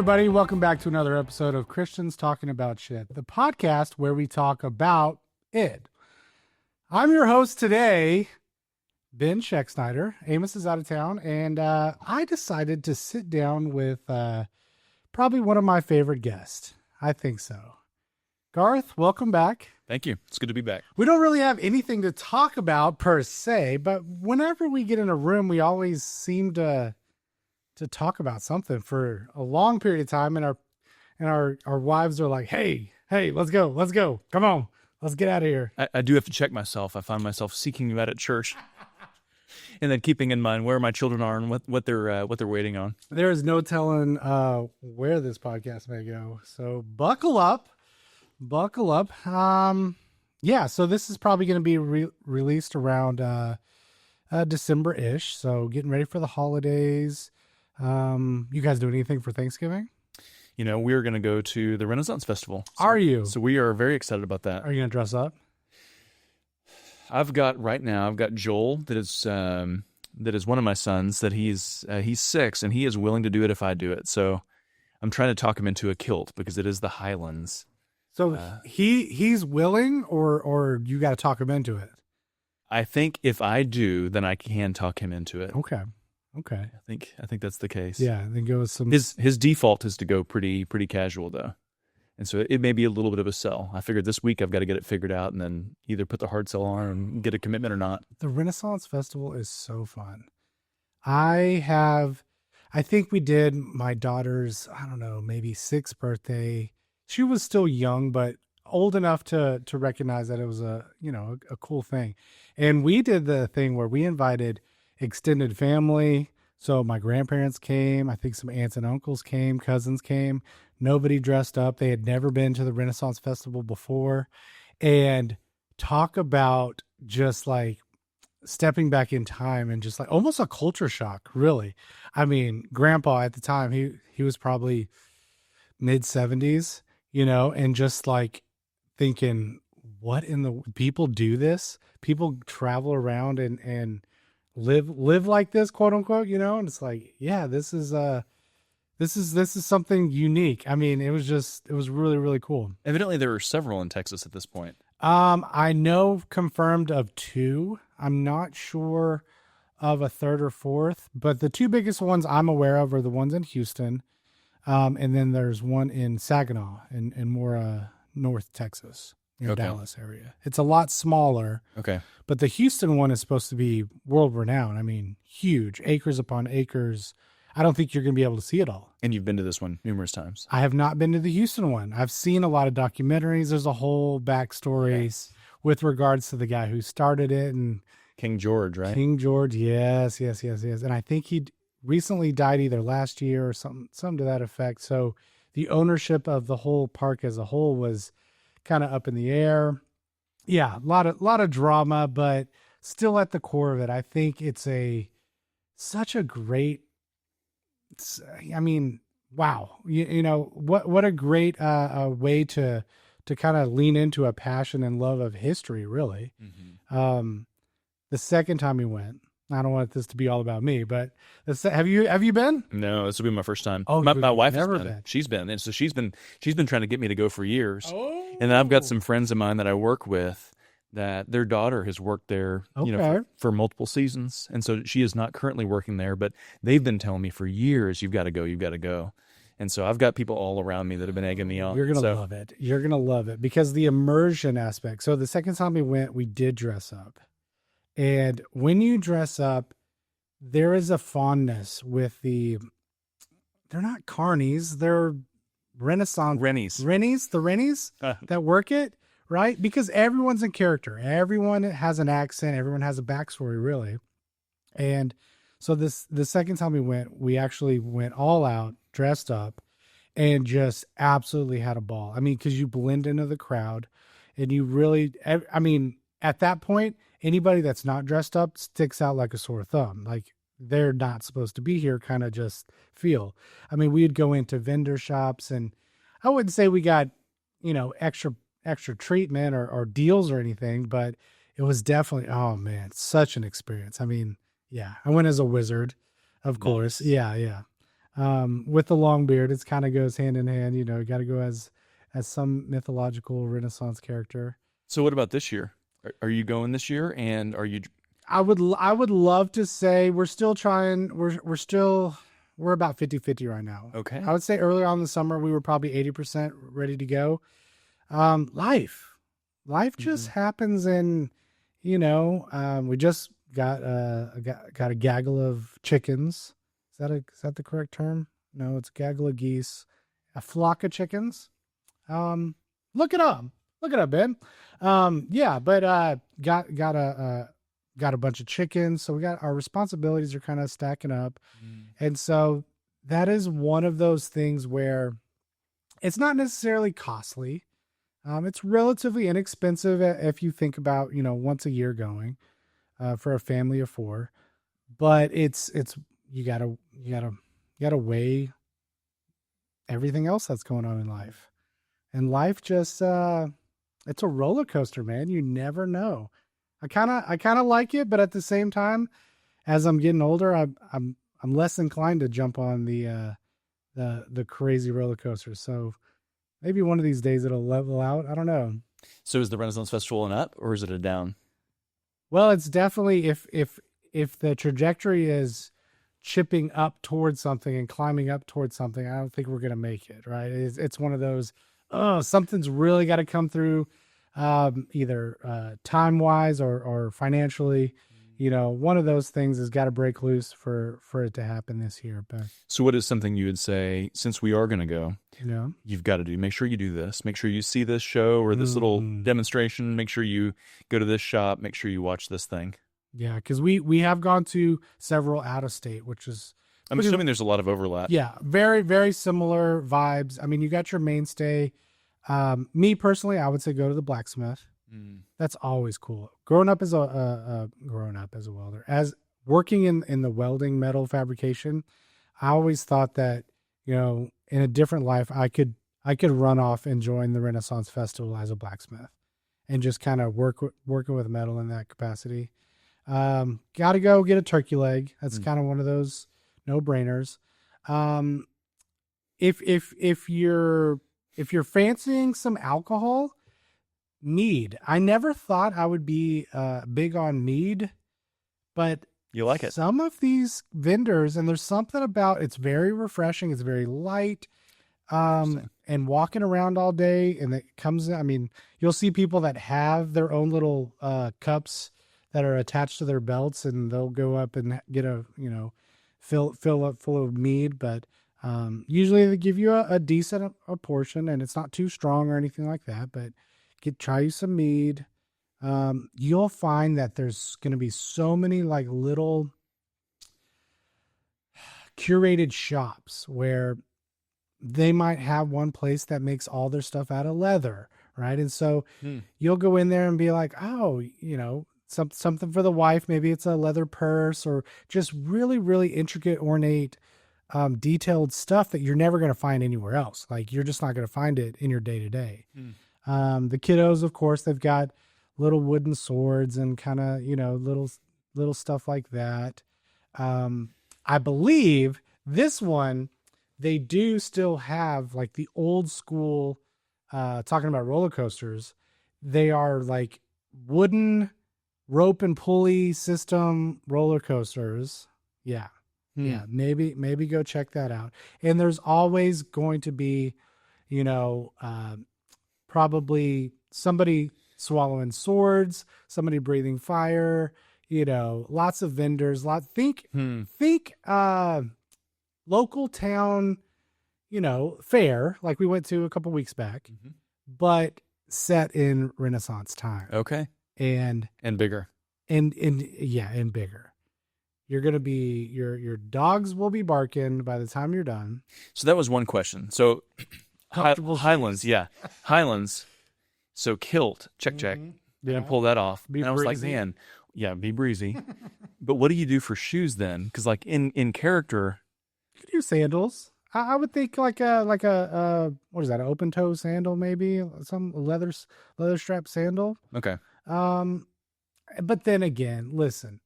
everybody. Welcome back to another episode of Christians Talking About Shit, the podcast where we talk about it. I'm your host today, Ben Scheck-Snyder. Amos is out of town, and I decided to sit down with probably one of my favorite guests. I think so. Garth, welcome back. Thank you. It's good to be back. We don't really have anything to talk about per se, but whenever we get in a room, we always seem to talk about something for a long period of time, and our wives are like, hey, let's go. Come on, let's get out of here. I do have to check myself. I find myself seeking you out at church, and then keeping in mind where my children are and what they're waiting on. There is no telling where this podcast may go, so buckle up. Yeah, so this is probably going to be released around December-ish. So getting ready for the holidays. You guys doing anything for Thanksgiving? You know, we're going to go to the Renaissance Festival. Are you? So we are very excited about that. Are you going to dress up? I've got Joel that is one of my sons that he's 6 and he is willing to do it if I do it. So I'm trying to talk him into a kilt because it is the Highlands. So he's willing, or you got to talk him into it? I think if I do, then I can talk him into it. Okay. I think that's the case. Yeah, then go with some. His default is to go pretty casual though, and so it may be a little bit of a sell. I figured this week I've got to get it figured out, and then either put the hard sell on and get a commitment or not. The Renaissance Festival is so fun. I think we did my daughter's, I don't know, maybe 6th birthday. She was still young, but old enough to recognize that it was a cool thing. And we did the thing where we invited extended family. So my grandparents came. I think some aunts and uncles came, cousins came. Nobody dressed up. They had never been to the Renaissance Festival before. And talk about just like stepping back in time and just like almost a culture shock, really. I mean, Grandpa at the time, he was probably mid-70s, and just like thinking, what in the people do this? People travel around and live like this, quote unquote, and it's like, yeah, this is something unique. I mean, it was really, really cool. Evidently there are several in Texas at this point. I know confirmed of 2. I'm not sure of a 3rd or 4th, but the 2 biggest ones I'm aware of are the ones in Houston. And then there's one in Saginaw in more North Texas, near Dallas area. It's a lot smaller. Okay. But the Houston one is supposed to be world renowned. I mean, huge, acres upon acres. I don't think you're going to be able to see it all. And you've been to this one numerous times. I have not been to the Houston one. I've seen a lot of documentaries. There's a whole backstory with regards to the guy who started it. And King George, right? King George, yes. And I think he recently died either last year or something to that effect. So the ownership of the whole park as a whole was kind of up in the air. Yeah, a lot of drama, but still at the core of it, I think it's such a great. I mean, wow, what a great way to kind of lean into a passion and love of history, really. Mm-hmm. The second time we went, I don't want this to be all about me, but have you been? No, this will be my first time. Oh, my wife has never been. She's been, and so she's been trying to get me to go for years. Oh. And then I've got some friends of mine that I work with that their daughter has worked there, for multiple seasons, and so she is not currently working there, but they've been telling me for years, you've got to go. And so I've got people all around me that have been egging me on. You're going to love it. You're going to love it because the immersion aspect. So the second time we went, we did dress up. And when you dress up, there is a fondness with they're not carnies, they're Renaissance. Rennies. The Rennies that work it, right? Because everyone's in character. Everyone has an accent. Everyone has a backstory, really. And so the second time we went, we actually went all out, dressed up, and just absolutely had a ball. I mean, because you blend into the crowd and you really, I mean, at that point, anybody that's not dressed up sticks out like a sore thumb. Like they're not supposed to be here kind of just feel. I mean, we'd go into vendor shops and I wouldn't say we got, extra treatment or deals or anything, but it was definitely, oh man, such an experience. I mean, yeah, I went as a wizard, of course. Yeah. with the long beard. It kind of goes hand in hand. You know, you got to go as some mythological Renaissance character. So what about this year? Are you going this year? And are you? I would love to say we're still trying. We're about 50-50 right now. Okay. I would say earlier on in the summer we were probably 80% ready to go. Life just happens, and we just got a gaggle of chickens. Is that the correct term? No, it's a gaggle of geese, a flock of chickens. Look it up. Look it up, Ben. Yeah, but got a bunch of chickens, so we got our responsibilities are kind of stacking up, and so that is one of those things where it's not necessarily costly. It's relatively inexpensive if you think about once a year going for a family of four, but it's you gotta weigh everything else that's going on in life, and life just it's a roller coaster, man. You never know. I kind of like it, but at the same time, as I'm getting older, I'm less inclined to jump on the crazy roller coaster. So maybe one of these days it'll level out. I don't know. So is the Renaissance Festival an up or is it a down? Well, it's definitely if the trajectory is chipping up towards something and climbing up towards something, I don't think we're gonna make it. Right? It's one of those. Oh, something's really got to come through, either time wise or financially. One of those things has got to break loose for it to happen this year. But So what is something you would say, since we are going to go, you know, you've got to do? Make sure you do this. Make sure you see this show or this little demonstration. Make sure you go to this shop. Make sure you watch this thing. Yeah, because we have gone to several out of state, which is I'm assuming there's a lot of overlap. yeah, very very similar vibes. I mean, you got your mainstay. Me personally, I would say go to the blacksmith. That's always cool. Growing up as a welder, as working in the welding metal fabrication, I always thought that in a different life I could run off and join the Renaissance Festival as a blacksmith and just kind of working with metal in that capacity. Got to go get a turkey leg. That's kind of one of those no brainers. If you're fancying some alcohol, mead. I never thought I would be big on mead, but you like it. Some of these vendors, and there's something about it's very refreshing. It's very light, and walking around all day, and it comes in. I mean, you'll see people that have their own little cups that are attached to their belts, and they'll go up and get a fill up full of mead, but usually they give you a decent a portion, and it's not too strong or anything like that, but try you some mead. You'll find that there's going to be so many like little curated shops where they might have one place that makes all their stuff out of leather, right? And so you'll go in there and be like, oh, something for the wife. Maybe it's a leather purse or just really, really intricate, ornate, detailed stuff that you're never going to find anywhere else. Like you're just not going to find it in your day to day. The kiddos, of course, they've got little wooden swords and kind of, little stuff like that. I believe this one, they do still have like the old school, talking about roller coasters. They are like wooden rope and pulley system roller coasters. Yeah. Yeah. Maybe go check that out. And there's always going to be, probably somebody swallowing swords, somebody breathing fire, lots of vendors, think local town, fair, like we went to a couple weeks back, but set in Renaissance time. Okay. And bigger. And bigger. You're going to be, your dogs will be barking by the time you're done. So that was one question. So Highlands, yeah. Highlands. So kilt, check. Yeah. And pull that off. Be and I was breezy. like, man, yeah, be breezy. But what do you do for shoes then? Because like in character, You could do sandals. I would think like a what is that? An open toe sandal, maybe some leather strap sandal. okay. But then again, listen,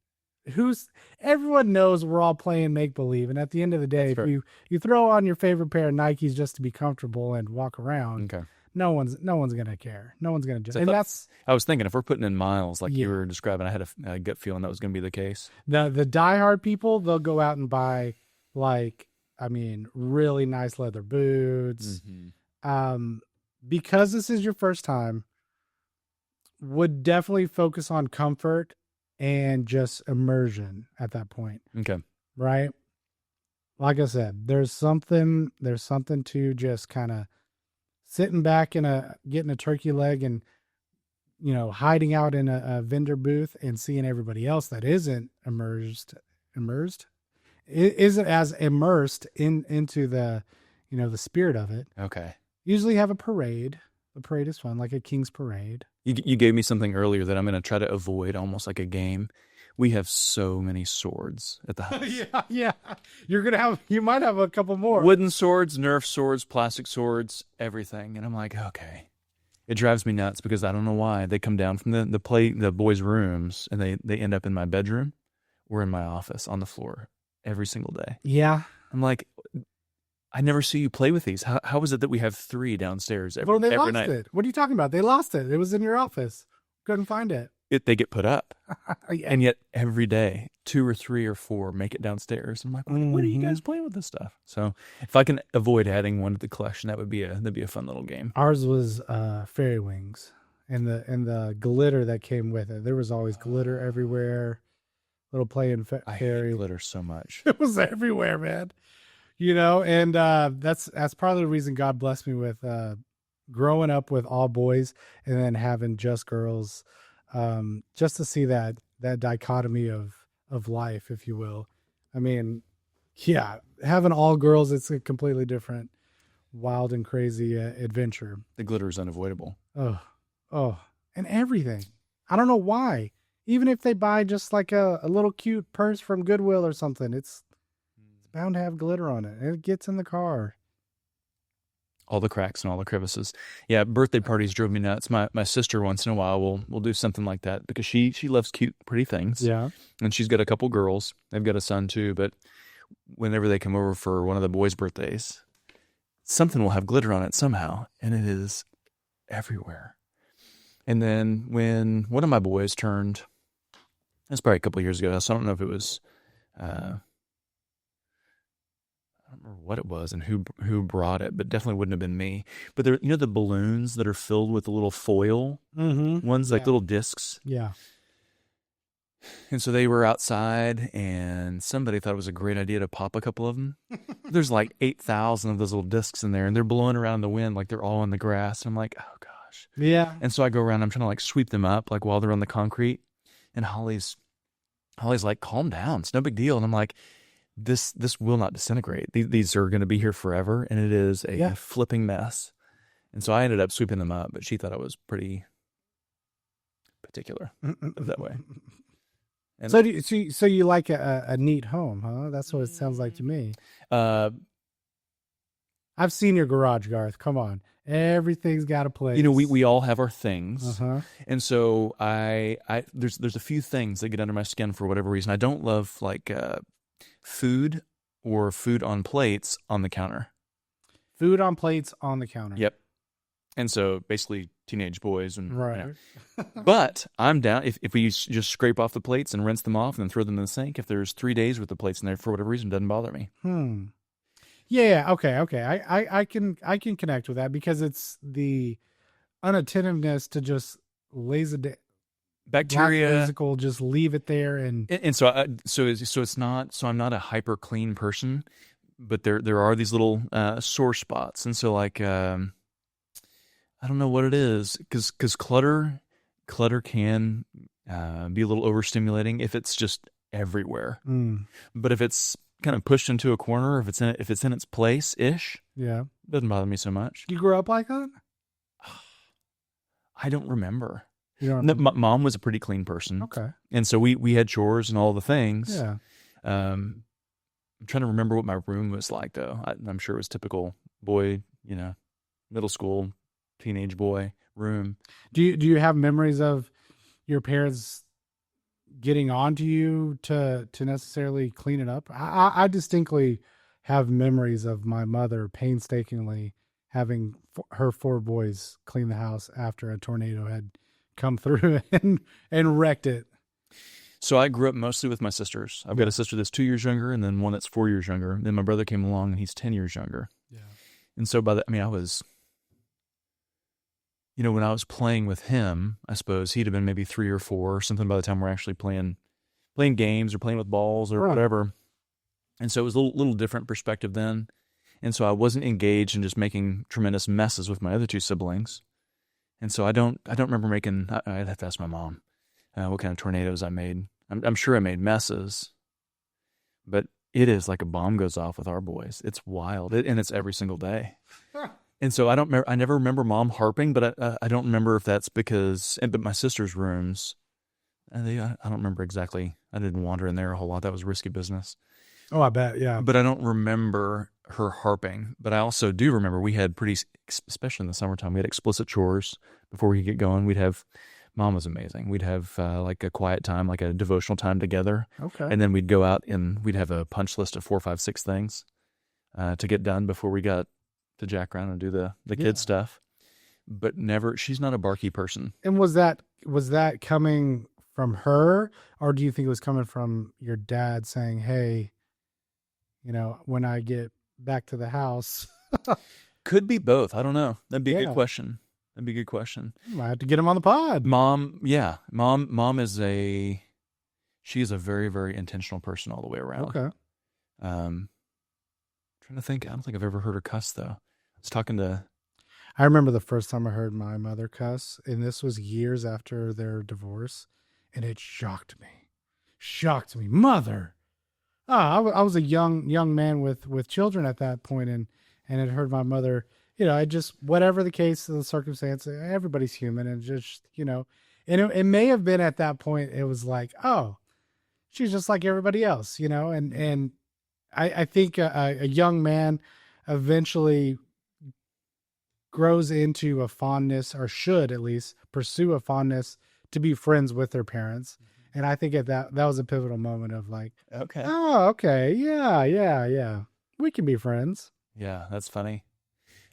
who's everyone knows we're all playing make believe, and at the end of the day, That's if fair. you throw on your favorite pair of Nikes just to be comfortable and walk around, Okay. no one's gonna care. No one's gonna judge, So and that's I was thinking if we're putting in miles like you yeah. were describing, I had a gut feeling that was going to be the case. The diehard people, they'll go out and buy like really nice leather boots. Mm-hmm. Um, because this is your first time, would definitely focus on comfort and just immersion at that point, Okay. right? Like I said, there's something to just kind of sitting back in getting a turkey leg and hiding out in a vendor booth and seeing everybody else that isn't immersed isn't as immersed into the spirit of it. Okay. Usually have a parade. The parade is fun, like a king's parade. You gave me something earlier that I'm going to try to avoid, almost like a game. We have so many swords at the house. Yeah. You might have a couple more. Wooden swords, Nerf swords, plastic swords, everything. And I'm like, okay. It drives me nuts because I don't know why. They come down from the boys' rooms and they end up in my bedroom or in my office on the floor every single day. Yeah. I'm like, I never see you play with these. How is it that we have 3 downstairs Well, they every lost night? it. What are you talking about? They lost it. It was in your office. Couldn't find it. They get put up. Yeah. And yet every day, 2 or 3 or 4 make it downstairs. I'm like, when are you guys playing with this stuff? So if I can avoid adding one to the collection, that'd be a fun little game. Ours was fairy wings, and the glitter that came with it. There was always glitter everywhere. Little playing I fairy. hate glitter so much. It was everywhere, man. And that's probably the reason God blessed me with growing up with all boys and then having just girls, just to see that dichotomy of life, if you will. I mean, yeah, having all girls, it's a completely different, wild and crazy adventure. The glitter is unavoidable. Oh, and everything. I don't know why. Even if they buy just like a little cute purse from Goodwill or something, it's bound to have glitter on it. It gets in the car. All the cracks and all the crevices. Yeah, birthday parties drove me nuts. My sister once in a while will do something like that because she loves cute, pretty things. Yeah. And she's got a couple girls. They've got a son too, but whenever they come over for one of the boys' birthdays, something will have glitter on it somehow, and it is everywhere. And then when one of my boys turned, that's probably a couple of years ago, so I don't know if it was I don't remember what it was and who brought it, but definitely wouldn't have been me. But there, the balloons that are filled with the little foil ones, like little discs. Yeah. And so they were outside, and somebody thought it was a great idea to pop a couple of them. There's like 8,000 of those little discs in there, and they're blowing around in the wind like they're all in the grass. And I'm like, oh gosh. Yeah. And so I go around, I'm trying to like sweep them up, like while they're on the concrete. And Holly's like, calm down, it's no big deal. And I'm like, this will not disintegrate. These are going to be here forever, and it is a flipping mess. And so I ended up sweeping them up, but she thought I was pretty particular that way. And so you like a neat home, huh? That's what it sounds like to me. I've seen your garage, Garth. Come on, everything's got a place. We all have our things, Uh-huh. and so I there's a few things that get under my skin for whatever reason. I don't love like food or food on plates on the counter. Food on plates on the counter. Yep. And so basically teenage boys and right. But I'm down if we just scrape off the plates and rinse them off and then throw them in the sink. If there's 3 days worth of plates in there for whatever reason, it doesn't bother me. Yeah. Okay. I can connect with that because it's the unattentiveness to just bacteria just leave it there and so it's not, so I'm not a hyper clean person, but there are these little sore spots. And so like I don't know what it is, because clutter can be a little overstimulating if it's just everywhere. But if it's kind of pushed into a corner, if it's in its place ish, it doesn't bother me so much. You grew up like that? I don't remember. My mom was a pretty clean person. Okay, and so we had chores and all the things. Yeah. I'm trying to remember what my room was like though. I'm sure it was typical boy, middle school, teenage boy room. Do you have memories of your parents getting onto you to necessarily clean it up. I distinctly have memories of my mother painstakingly having her four boys clean the house after a tornado had come through and wrecked it. So I grew up mostly with my sisters. I've got a sister that's 2 years younger, and then one that's 4 years younger. Then my brother came along, and he's 10 years younger. Yeah. And so I was, when I was playing with him, I suppose he'd have been maybe 3 or 4 or something by the time we're actually playing games or playing with balls or whatever. And so it was a little different perspective then. And so I wasn't engaged in just making tremendous messes with my other 2 siblings. And so I don't remember making. I'd have to ask my mom what kind of tornadoes I made. I'm sure I made messes, but it is like a bomb goes off with our boys. It's wild, and it's every single day. And so I never remember Mom harping, but I don't remember if that's because. But my sister's rooms, I don't remember exactly. I didn't wander in there a whole lot. That was risky business. Oh, I bet, yeah. But I don't remember her harping. But I also do remember we had especially in the summertime, we had explicit chores before we could get going. Mom was amazing. We'd have like a quiet time, like a devotional time together. Okay. And then we'd go out and we'd have a punch list of 4, 5, 6 things to get done before we got to jack around and do the kid stuff. But never, she's not a barky person. And was that coming from her, or do you think it was coming from your dad saying, hey, when I get back to the house? Could be both. I don't know. That'd be a good question. That'd be a good question. I have to get him on the pod. Mom is she is a very, very intentional person all the way around. Okay. Trying to think. I don't think I've ever heard her cuss though. I was talking to. I remember the first time I heard my mother cuss, and this was years after their divorce, and it shocked me. Mother. I was a young man with children at that point, and had heard my mother. I just, whatever the case, the circumstance, everybody's human, and just, and it may have been at that point, it was like, oh, she's just like everybody else, and I think a young man eventually grows into a fondness, or should at least pursue a fondness to be friends with their parents. Mm-hmm. And I think that was a pivotal moment of like, okay. Oh, okay. Yeah. We can be friends. Yeah. That's funny.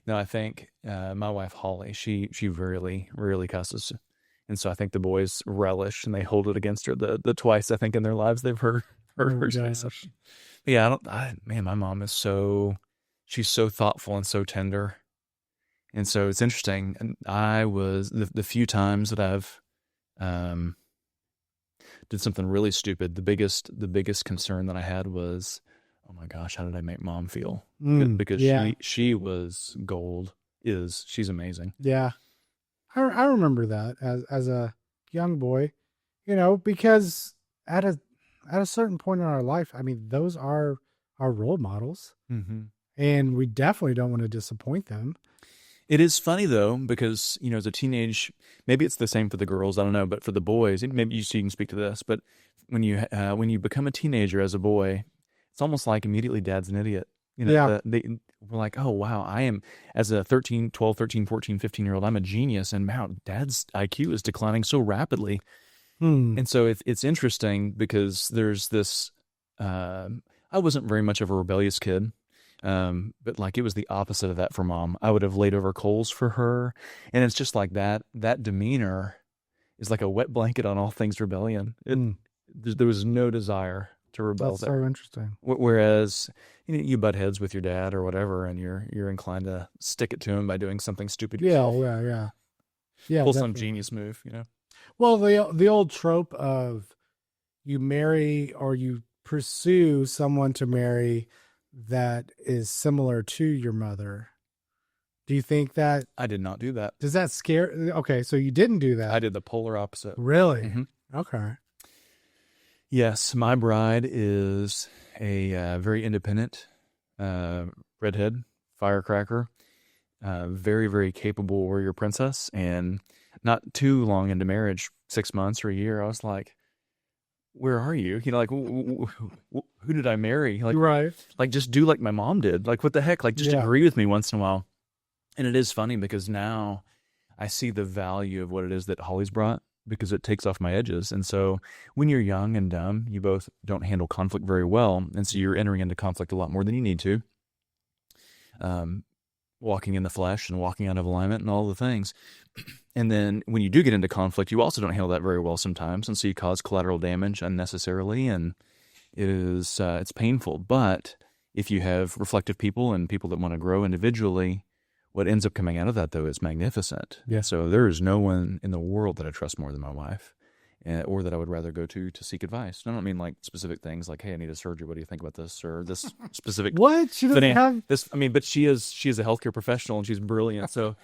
No, I think my wife Holly, she rarely cusses, and so I think the boys relish and they hold it against her. The twice I think in their lives they've heard her say something. But yeah, my mom is she's so thoughtful and so tender, and so it's interesting. And I was the few times that I've did something really stupid. The biggest concern that I had was, oh my gosh, how did I make Mom feel? Because she was gold. She's amazing. Yeah. I remember that as a young boy, because at a certain point in our life, I mean, those are our role models. Mm-hmm. And we definitely don't want to disappoint them. It is funny though, because, as a teenage, maybe it's the same for the girls, I don't know, but for the boys, maybe you can speak to this, but when you become a teenager as a boy, it's almost like immediately dad's an idiot. We're like, oh, wow, I am, as a 12, 13, 14, 15-year-old, I'm a genius. And wow, dad's IQ is declining so rapidly. And so it's interesting because there's this, I wasn't very much of a rebellious kid, but like it was the opposite of that for Mom. I would have laid over coals for her. And it's just like that demeanor is like a wet blanket on all things rebellion. There was no desire to rebel. That's there. So interesting. Whereas you butt heads with your dad or whatever, and you're inclined to stick it to him by doing something stupid. Yeah. Pull Definitely. some genius move, Well, the old trope of you marry or you pursue someone to marry that is similar to your mother. Do you think that? I did not do that. Does that scare? Okay, so you didn't do that. I did the polar opposite. Really? Mm-hmm. Okay. Yes, my bride is a very independent redhead firecracker, very, very capable warrior princess, and not too long into marriage, 6 months or a year, I was like, where are you? Like, who did I marry? Like, right. Like, just do like my mom did. Like, what the heck? Like, just agree with me once in a while. And it is funny because now I see the value of what it is that Holly's brought. because it takes off my edges. And so when you're young and dumb, you both don't handle conflict very well. And so you're entering into conflict a lot more than you need to. Um, Walking in the flesh and walking out of alignment and all the things. And then when you do get into conflict, you also don't handle that very well sometimes. And so you cause collateral damage unnecessarily. And it is, it's painful. But if you have reflective people and people that want to grow individually, what ends up coming out of that, though, is magnificent. Yeah. So there is no one in the world that I trust more than my wife, or that I would rather go to seek advice. And I don't mean like specific things like, hey, I need a surgery. What do you think about this? Or this specific What? She doesn't have this. I mean, but she is a healthcare professional and she's brilliant. So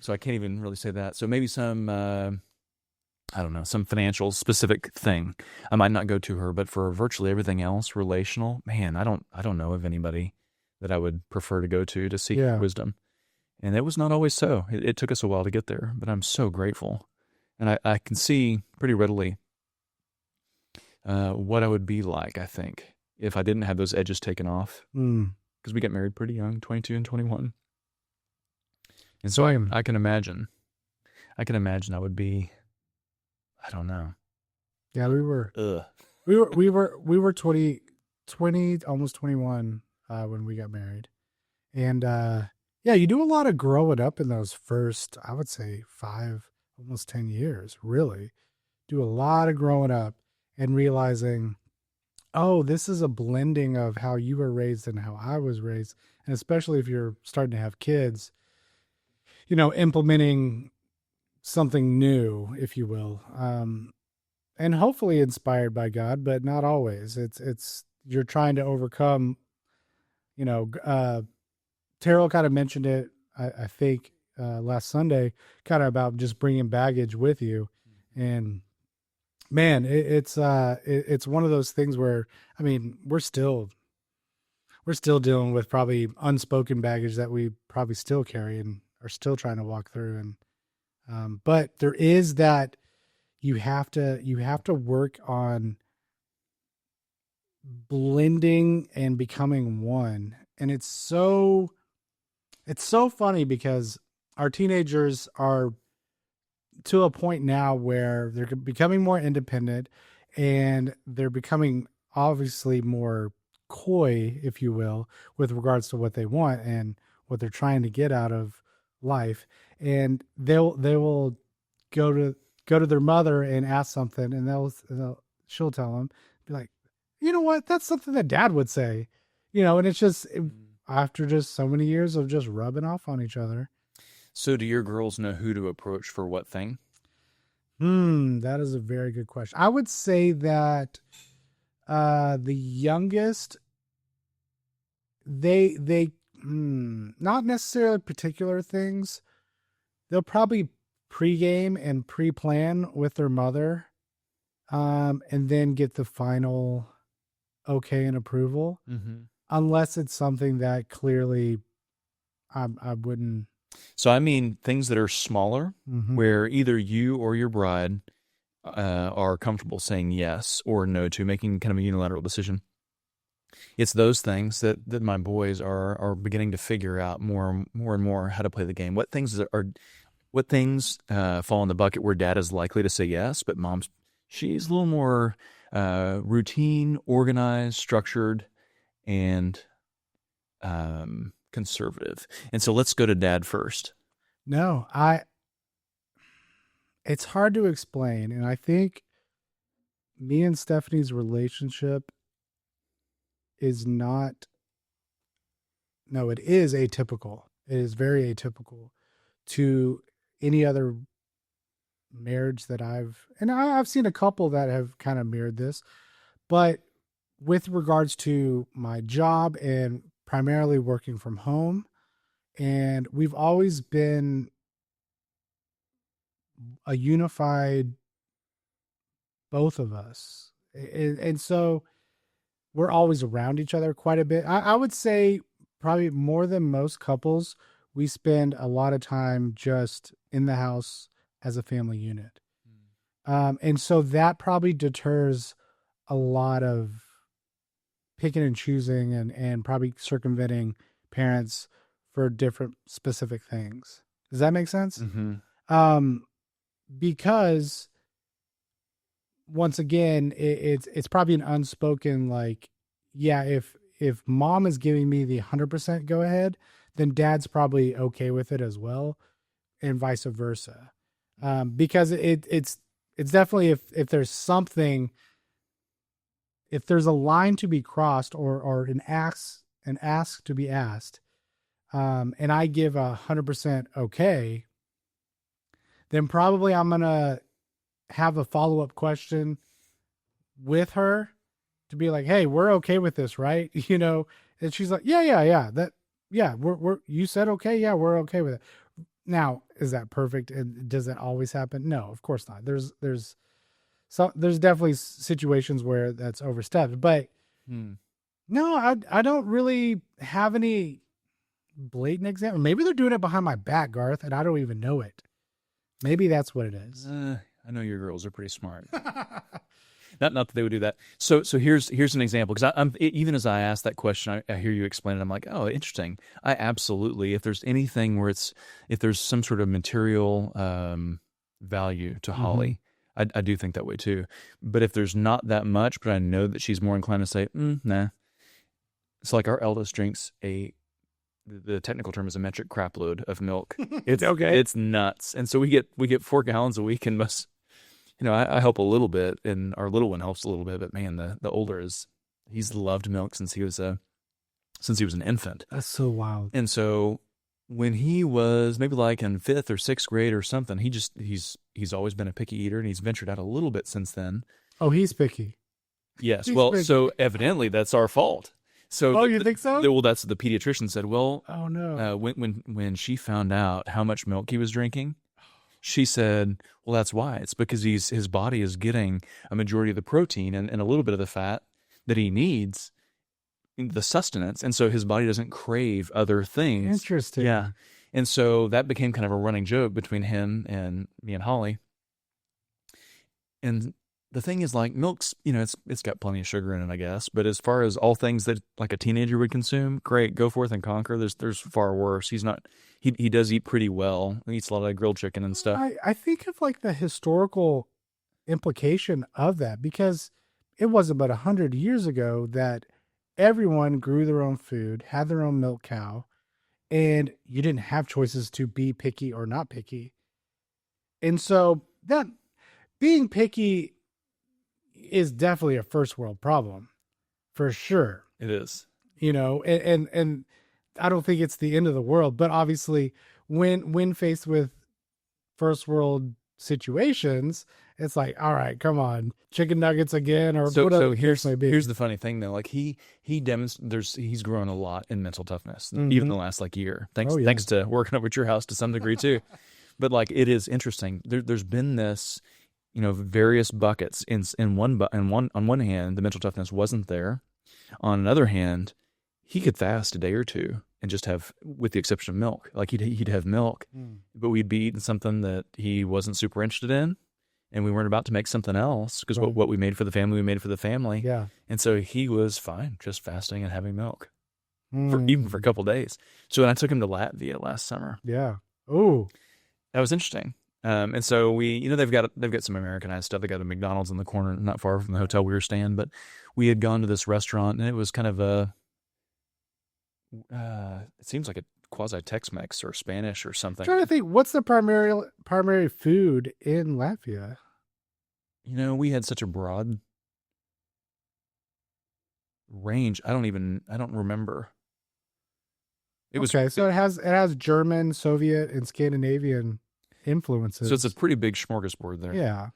I can't even really say that. So maybe some, I don't know, some financial specific thing. I might not go to her, but for virtually everything else, relational, man, I don't know of anybody that I would prefer to go to seek wisdom. And it was not always so. It took us a while to get there, but I'm so grateful. And I can see pretty readily what I would be like, I think, if I didn't have those edges taken off. Because we got married pretty young, 22 and 21. And so I can imagine I would be, I don't know. Yeah, we were 20, almost 21 when we got married. And yeah, you do a lot of growing up in those first, I would say 5, almost 10 years, really. Do a lot of growing up and realizing, oh, this is a blending of how you were raised and how I was raised. And especially if you're starting to have kids, implementing something new, if you will, and hopefully inspired by God, but not always. It's you're trying to overcome, Terrell kind of mentioned it, I think, last Sunday, kind of about just bringing baggage with you. And man, it's one of those things where, I mean, we're still dealing with probably unspoken baggage that we probably still carry and are still trying to walk through. And but there is that you have to work on blending and becoming one. And it's so funny because our teenagers are to a point now where they're becoming more independent and they're becoming obviously more coy, if you will, with regards to what they want and what they're trying to get out of life. And they will go to their mother and ask something, and she'll tell them, be like, you know what, that's something that Dad would say, and it's just after just so many years of just rubbing off on each other. So do your girls know who to approach for what thing? That is a very good question. I would say that the youngest, they not necessarily particular things. They'll probably pregame and pre-plan with their mother, and then get the final okay and approval. Unless it's something that clearly I wouldn't. So I mean things that are smaller, where either you or your bride are comfortable saying yes or no to, making kind of a unilateral decision. It's those things that my boys are beginning to figure out more and more how to play the game. What things fall in the bucket where Dad is likely to say yes, but she's a little more routine, organized, structured, and conservative. And so let's go to Dad first. No, it's hard to explain. And I think me and Stephanie's relationship it is atypical. It is very atypical to any other marriage that I've seen a couple that have kind of mirrored this, but with regards to my job and primarily working from home, and we've always been a unified, both of us. And so we're always around each other quite a bit. I would say probably more than most couples, we spend a lot of time just in the house as a family unit. And so that probably deters a lot of picking and choosing and probably circumventing parents for different specific things. Does that make sense? Because once again, it's probably an unspoken like, yeah, if mom is giving me the 100% go ahead, then dad's probably okay with it as well, and vice versa. Because it's definitely, if there's something, if there's a line to be crossed, or an ask to be asked, and I give 100% okay, then probably I'm gonna have a follow up question with her to be like, "Hey, we're okay with this, right?" And she's like, "Yeah, yeah, yeah. Yeah, we're you said okay, yeah, we're okay with it." Now, is that perfect? And does that always happen? No, of course not. There's definitely situations where that's overstepped, but Hmm. no, I don't really have any blatant example. Maybe they're doing it behind my back, Garth, and I don't even know it. Maybe that's what it is. I know your girls are pretty smart. Not that they would do that. So here's an example, because I'm even as I ask that question, I hear you explain it. I'm like, oh, interesting. I absolutely, if there's anything where if there's some sort of material value to Holly, I do think that way too. But if there's not that much, but I know that she's more inclined to say, nah. It's like our eldest drinks the technical term is a metric crap load of milk. It's Okay. It's nuts. And so we get 4 gallons a week, and must, I help a little bit, and our little one helps a little bit, but man, the older he's loved milk since he was an infant. That's so wild. And so when he was maybe like in 5th or 6th grade or something, he's always been a picky eater, and he's ventured out a little bit since then. Oh, he's picky. Yes. He's Well, picky. so evidently that's our fault. So Oh, you think so? well, that's the pediatrician said. Well, Oh no. when she found out how much milk he was drinking, she said, well, that's why. It's because his body is getting a majority of the protein and a little bit of the fat that he needs, the sustenance, and so his body doesn't crave other things. Interesting. Yeah. And so that became kind of a running joke between him and me and Holly. And the thing is, like, milk's, it's got plenty of sugar in it, I guess. But as far as all things that like a teenager would consume, great, go forth and conquer. There's far worse. He's not. He does eat pretty well. He eats a lot of grilled chicken and stuff. I think of like the historical implication of that, because it wasn't but 100 years ago that everyone grew their own food, had their own milk cow, and you didn't have choices to be picky or not picky. And so that being picky is definitely a first world problem for sure. It is. And I don't think it's the end of the world, but obviously when faced with first world situations, it's like, all right, come on, chicken nuggets again, or so whatever. Here's the funny thing though. Like he demonstrates, he's grown a lot in mental toughness, even in the last like year. Thanks to working over at your house to some degree too. But like, it is interesting. There's been this, various buckets. On one hand, the mental toughness wasn't there. On another hand, he could fast a day or two and just have, with the exception of milk, like he'd have milk, but we'd be eating something that he wasn't super interested in, and we weren't about to make something else, because what we made for the family, we made for the family. Yeah. And so he was fine just fasting and having milk even for a couple of days. So when I took him to Latvia last summer, Yeah. Oh, that was interesting. And so we, they've got some Americanized stuff. They got a McDonald's in the corner, not far from the hotel we were staying. But we had gone to this restaurant, and it was kind of it seems like a quasi Tex-Mex or Spanish or something. I'm trying to think, what's the primary food in Latvia? We had such a broad range. I don't remember. So it has German, Soviet, and Scandinavian influences. So it's a pretty big smorgasbord there. Yeah.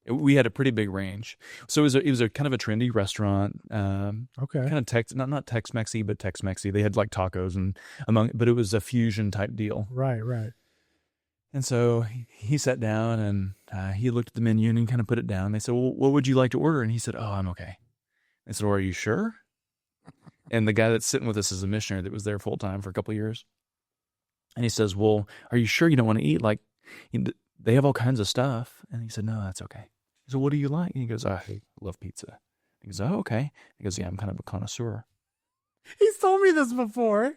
We had a pretty big range. So it was a kind of a trendy restaurant. Okay. Kind of not Tex-Mexy, but Tex-Mexy. They had like tacos but it was a fusion type deal. Right, right. And so he sat down, and he looked at the menu and kind of put it down. They said, well, what would you like to order? And he said, oh, I'm okay. I said, well, are you sure? And the guy that's sitting with us is a missionary that was there full time for a couple of years. And he says, well, are you sure you don't want to eat? Like, they have all kinds of stuff. And he said, no, that's okay. He said, what do you like? And he goes, I love pizza. He goes, oh, okay. He goes, yeah, I'm kind of a connoisseur. He's told me this before.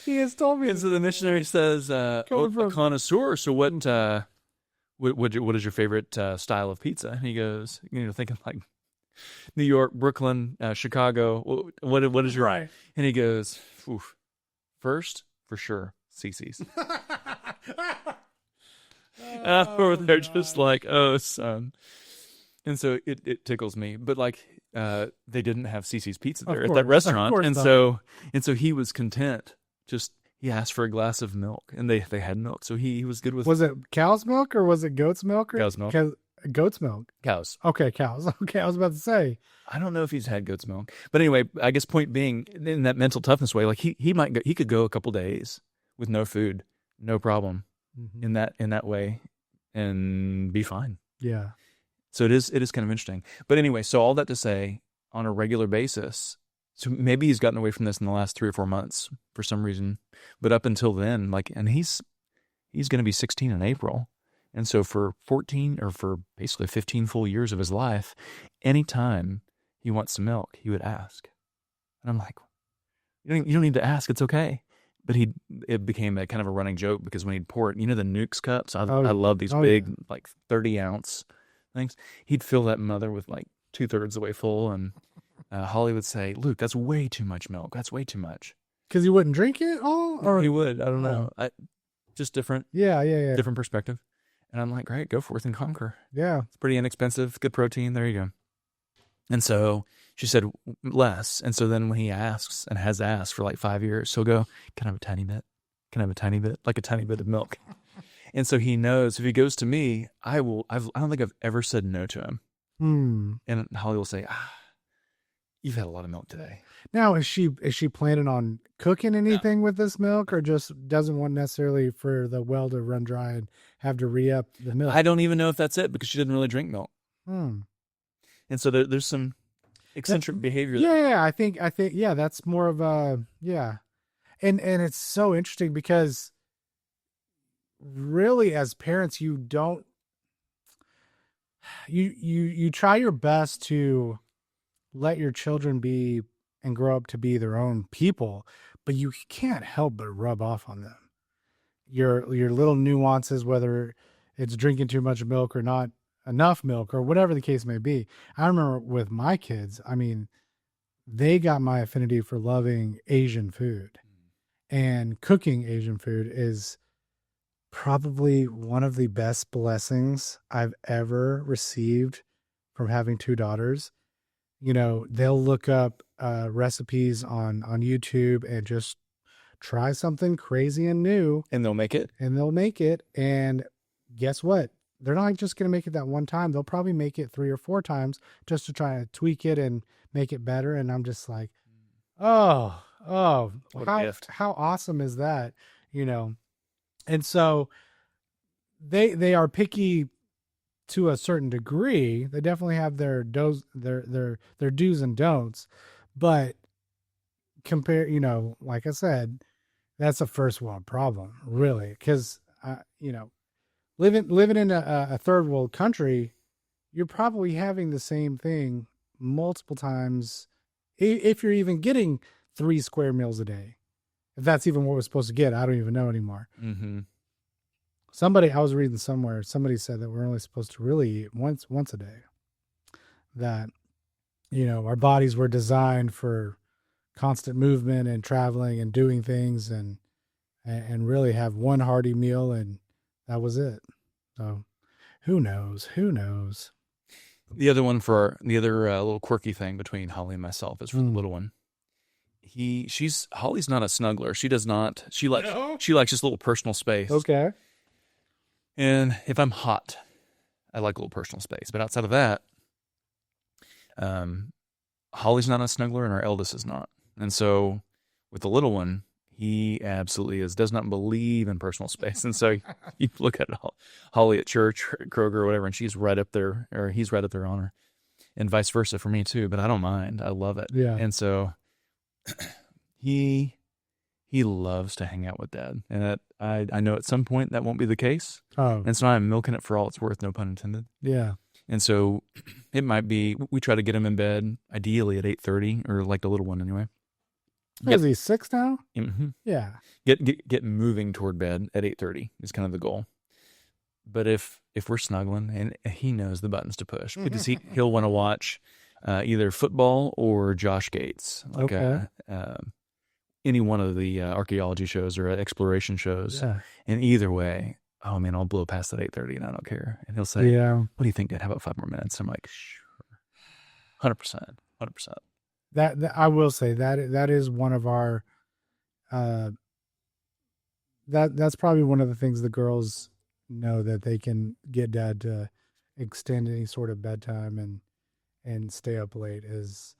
He has told me. And so the missionary says, a connoisseur. So what what is your favorite style of pizza? And he goes, thinking like New York, Brooklyn, Chicago. What is your Right. And he goes, oof, first for sure, CC's. They're just like, oh, son. And so it tickles me, but like they didn't have CC's pizza there at that restaurant, and so he was content. Just he asked for a glass of milk, and they had milk, so he was good with. Was it cow's milk or was it goat's milk? Cow's milk. Goat's milk. Cows. Okay, cows. Okay, I was about to say. I don't know if he's had goat's milk, but anyway, I guess point being, in that mental toughness way, like he could go a couple days with no food, no problem, in that way, and be fine. Yeah. So it is kind of interesting. But anyway, so all that to say, on a regular basis, so maybe he's gotten away from this in the last 3 or 4 months for some reason, but up until then, like, and he's going to be 16 in April. And so for 14 or for basically 15 full years of his life, anytime he wants some milk, he would ask. And I'm like, you don't need to ask. It's okay. But it became a kind of a running joke because when he'd pour it, the Nukes cups, I love these big, like 30-ounce things. He'd fill that mother with like 2/3 the way full. And Holly would say, Luke, that's way too much milk. That's way too much. Because he wouldn't drink it all? Or he would. I don't know. Just different. Yeah. Different perspective. And I'm like, great, go forth and conquer. Yeah. It's pretty inexpensive, good protein. There you go. And so she said less. And so then when he asks and has asked for like 5 years, he'll go, can I have a tiny bit? Can I have a tiny bit? Like a tiny bit of milk. And so he knows if he goes to me, I don't think I've ever said no to him. And Holly will say, you've had a lot of milk today. Now, is she planning on cooking anything with this milk, or just doesn't want necessarily for the well to run dry and have to re-up the milk? I don't even know if that's it because she didn't really drink milk. And so there's some eccentric behavior. Yeah, I think that's more of a and it's so interesting because really as parents you don't you try your best to let your children be and grow up to be their own people, but you can't help but rub off on them. Your little nuances, whether it's drinking too much milk or not enough milk or whatever the case may be. I remember with my kids, I mean, they got my affinity for loving Asian food, and cooking Asian food is probably one of the best blessings I've ever received from having 2 daughters. They'll look up recipes on YouTube and just try something crazy and new. And they'll make it. And guess what? They're not just going to make it that one time. They'll probably make it 3 or 4 times just to try to tweak it and make it better. And I'm just like, what a gift. How awesome is that? And so they are picky to a certain degree. They definitely have their do's and don'ts, but like I said, that's a first world problem, really, because living in a third world country, you're probably having the same thing multiple times, if you're even getting 3 square meals a day. If that's even what we're supposed to get, I don't even know anymore. I was reading somewhere, somebody said that we're only supposed to really eat once a day. That, our bodies were designed for constant movement and traveling and doing things and really have one hearty meal, and that was it. So who knows? The other little quirky thing between Holly and myself is for the little one. Holly's not a snuggler. She likes just a little personal space. Okay. And if I'm hot, I like a little personal space. But outside of that, Holly's not a snuggler and our eldest is not. And so with the little one, he absolutely does not believe in personal space. And so you look at Holly at church, or Kroger, or whatever, and she's right up there, or he's right up there on her. And vice versa for me too, but I don't mind. I love it. Yeah. And so he loves to hang out with Dad. And I know at some point that won't be the case. Oh. And so I'm milking it for all it's worth, no pun intended. Yeah. And so it might be, we try to get him in bed ideally at 8:30, or like the little one anyway. Is he 6 now? Mm-hmm. Yeah. Get moving toward bed at 8:30 is kind of the goal. But if if we're snuggling, and he knows the buttons to push because he'll want to watch either football or Josh Gates, like Okay. any one of the archaeology shows or exploration shows. Yeah. And either way, oh man, I'll blow past that 8:30 and I don't care. And he'll say, Yeah. "What do you think, Dad? How about 5 more minutes?" I'm like, "Sure, 100%, 100%." That I will say that is one of our uh that's probably one of the things the girls know, that they can get dad to extend any sort of bedtime and stay up late, is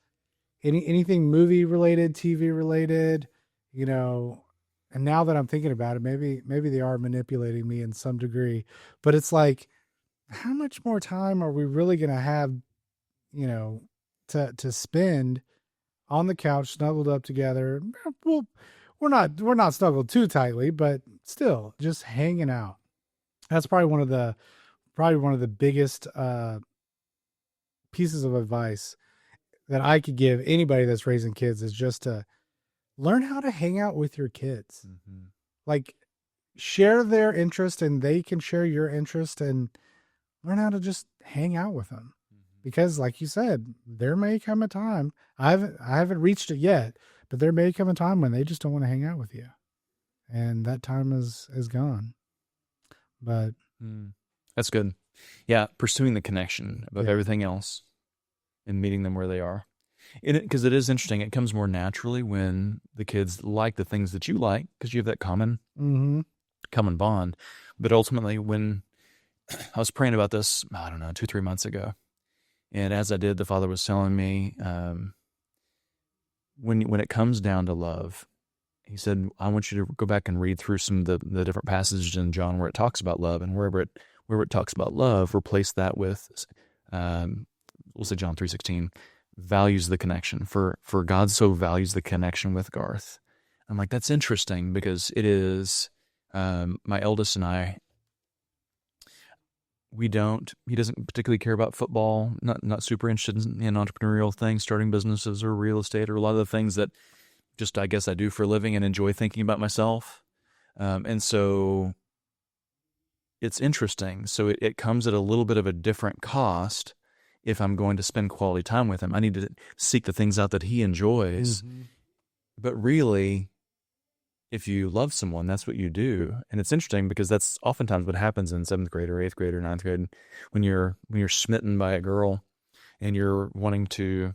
anything movie related, TV related, you know. And now that I'm thinking about it, maybe they are manipulating me in some degree, but it's like, how much more time are we really going to have, you know, to spend on the couch snuggled up together? Well, we're not snuggled too tightly, but still just hanging out. That's probably one of the biggest pieces of advice that I could give anybody that's raising kids, is just to learn how to hang out with your kids. Mm-hmm. Like, share their interest and they can share your interest, and learn how to just hang out with them. Because like you said, there may come a time, I haven't reached it yet, but there may come a time when they just don't want to hang out with you. And that time is gone. But That's good. Yeah, pursuing the connection above everything else and meeting them where they are. Because it is interesting. It comes more naturally when the kids like the things that you like, because you have that common bond. But ultimately, when I was praying about this, I don't know, 2-3 months ago, and as I did, the Father was telling me, when it comes down to love, he said, I want you to go back and read through some of the different passages in John where it talks about love, and wherever it talks about love, replace that with, we'll say John 3:16, values the connection. For God so values the connection with Garth. I'm like, that's interesting, because it is, my eldest and I, he doesn't particularly care about football, not super interested in entrepreneurial things, starting businesses or real estate, or a lot of the things that just, I guess, I do for a living and enjoy thinking about myself. And so it's interesting. So it comes at a little bit of a different cost if I'm going to spend quality time with him. I need to seek the things out that he enjoys. But really, if you love someone, that's what you do. And it's interesting because that's oftentimes what happens in 7th grade or 8th grade or 9th grade, when you're smitten by a girl and you're wanting to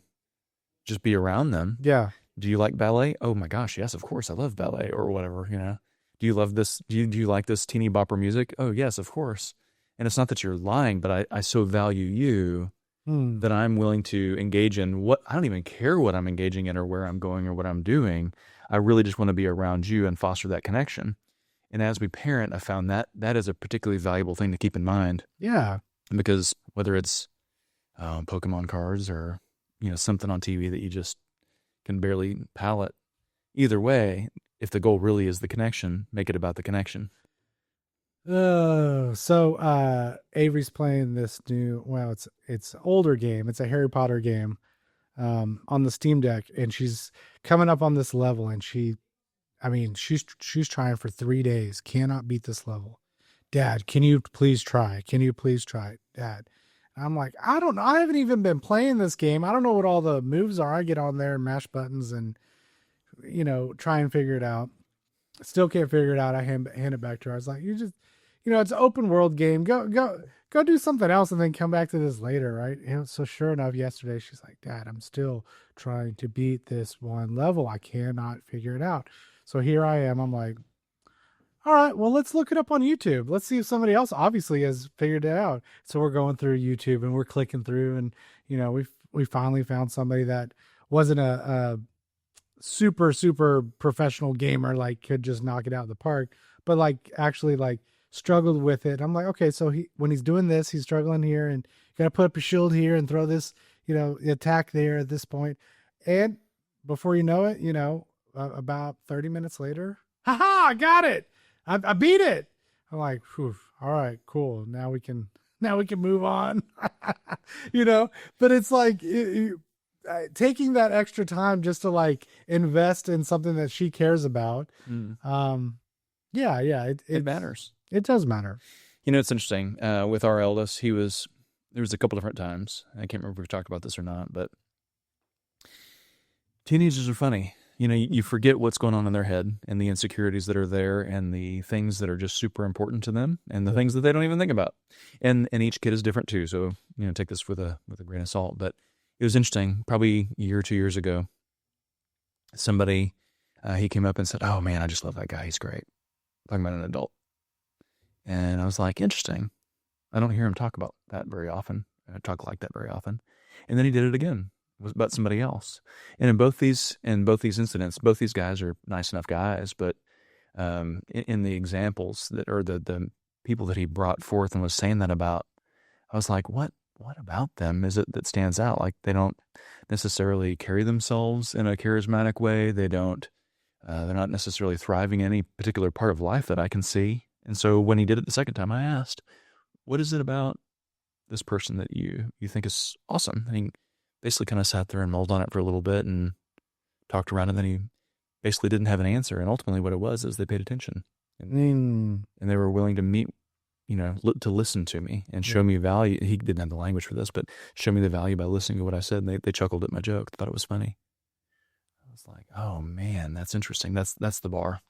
just be around them. yeah. Do you like ballet? Oh my gosh, yes, of course I love ballet, or whatever, you know. Do you love this? Do you like this teeny bopper music? Oh yes, of course. And it's not that you're lying, but I so value you that I'm willing to engage in what, I don't even care what I'm engaging in or where I'm going or what I'm doing. I really just want to be around you and foster that connection. And as we parent, I found that is a particularly valuable thing to keep in mind. Yeah. Because whether it's Pokemon cards or, you know, something on TV that you just can barely palate, either way, if the goal really is the connection, make it about the connection. So Avery's playing this new, well, it's older game. It's a Harry Potter game on the Steam Deck, and she's coming up on this level, and she's trying for 3 days, cannot beat this level. Dad, can you please try? Can you please try, Dad? And I'm like, I don't know. I haven't even been playing this game. I don't know what all the moves are. I get on there and mash buttons and, you know, try and figure it out. Still can't figure it out. I hand it back to her. I was like, you just, you know, it's an open world game. Go do something else and then come back to this later, right? And so sure enough, yesterday she's like, Dad, I'm still trying to beat this one level. I cannot figure it out. So here I am. I'm like, all right, well, let's look it up on YouTube. Let's see if somebody else obviously has figured it out. So we're going through YouTube and we're clicking through, and, you know, we finally found somebody that wasn't a super professional gamer, like could just knock it out of the park, but like actually like struggled with it. I'm like, okay, so when he's doing this, he's struggling here, and you got to put up a shield here and throw this, you know, attack there at this point. And before you know it, you know, about 30 minutes later, haha, I got it. I beat it. I'm like, whew, all right, cool. Now we can move on, you know. But it's like taking that extra time just to like invest in something that she cares about. Yeah, It matters. It does matter. It's interesting. With our eldest, there was a couple different times. I can't remember if we've talked about this or not, but teenagers are funny. You forget what's going on in their head and the insecurities that are there and the things that are just super important to them and the things that they don't even think about. And each kid is different too. So, take this with a grain of salt. But it was interesting. Probably a year or 2 years ago, somebody, he came up and said, "Oh man, I just love that guy. He's great." Talking about an adult. And I was like, interesting. I don't hear him talk about that very often. Talk like that very often. And then he did it again. It was about somebody else. And in both these incidents, both these guys are nice enough guys, but in the examples that are the people that he brought forth and was saying that about, I was like, what about them is it that stands out? Like they don't necessarily carry themselves in a charismatic way. They're not necessarily thriving in any particular part of life that I can see. And so when he did it the second time, I asked, what is it about this person that you think is awesome? And he basically kind of sat there and mulled on it for a little bit and talked around, and then he basically didn't have an answer. And ultimately what it was is they paid attention and they were willing to meet, to listen to me and show me value. He didn't have the language for this, but show me the value by listening to what I said. And they chuckled at my joke, thought it was funny. I was like, oh man, that's interesting. That's the bar.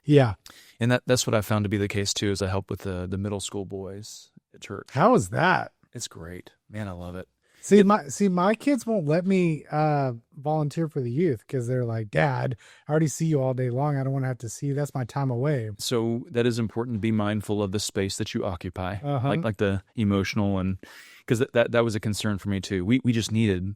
Yeah. And that's what I found to be the case too, is I help with the middle school boys at church. How is that? It's great. Man, I love it. My kids won't let me volunteer for the youth because they're like, Dad, I already see you all day long. I don't want to have to see you. That's my time away. So that is important to be mindful of the space that you occupy, like the emotional, and because that was a concern for me too. We just needed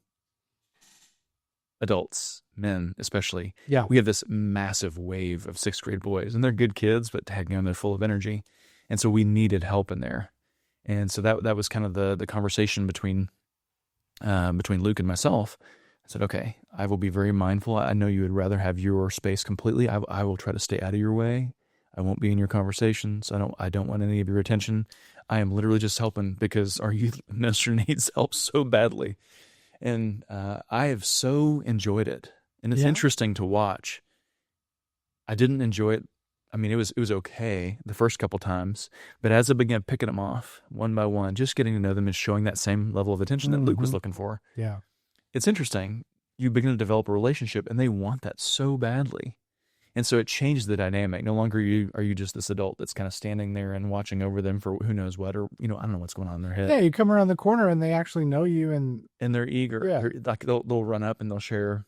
adults, men especially. Yeah. We have this massive wave of sixth grade boys, and they're good kids, but daggone, they're full of energy. And so we needed help in there. And so that was kind of the conversation between Luke and myself. I said, okay, I will be very mindful. I know you would rather have your space completely. I will try to stay out of your way. I won't be in your conversations. I don't want any of your attention. I am literally just helping because our youth minister needs help so badly. And I have so enjoyed it. And it's interesting to watch. I didn't enjoy it. I mean, it was okay the first couple times, but as I began picking them off one by one, just getting to know them and showing that same level of attention that Luke was looking for. Yeah. It's interesting. You begin to develop a relationship and they want that so badly. And so it changed the dynamic. No longer are you just this adult that's kind of standing there and watching over them for who knows what, or, I don't know what's going on in their head. Yeah. You come around the corner and they actually know you and they're eager. Yeah. Like they'll run up and they'll share,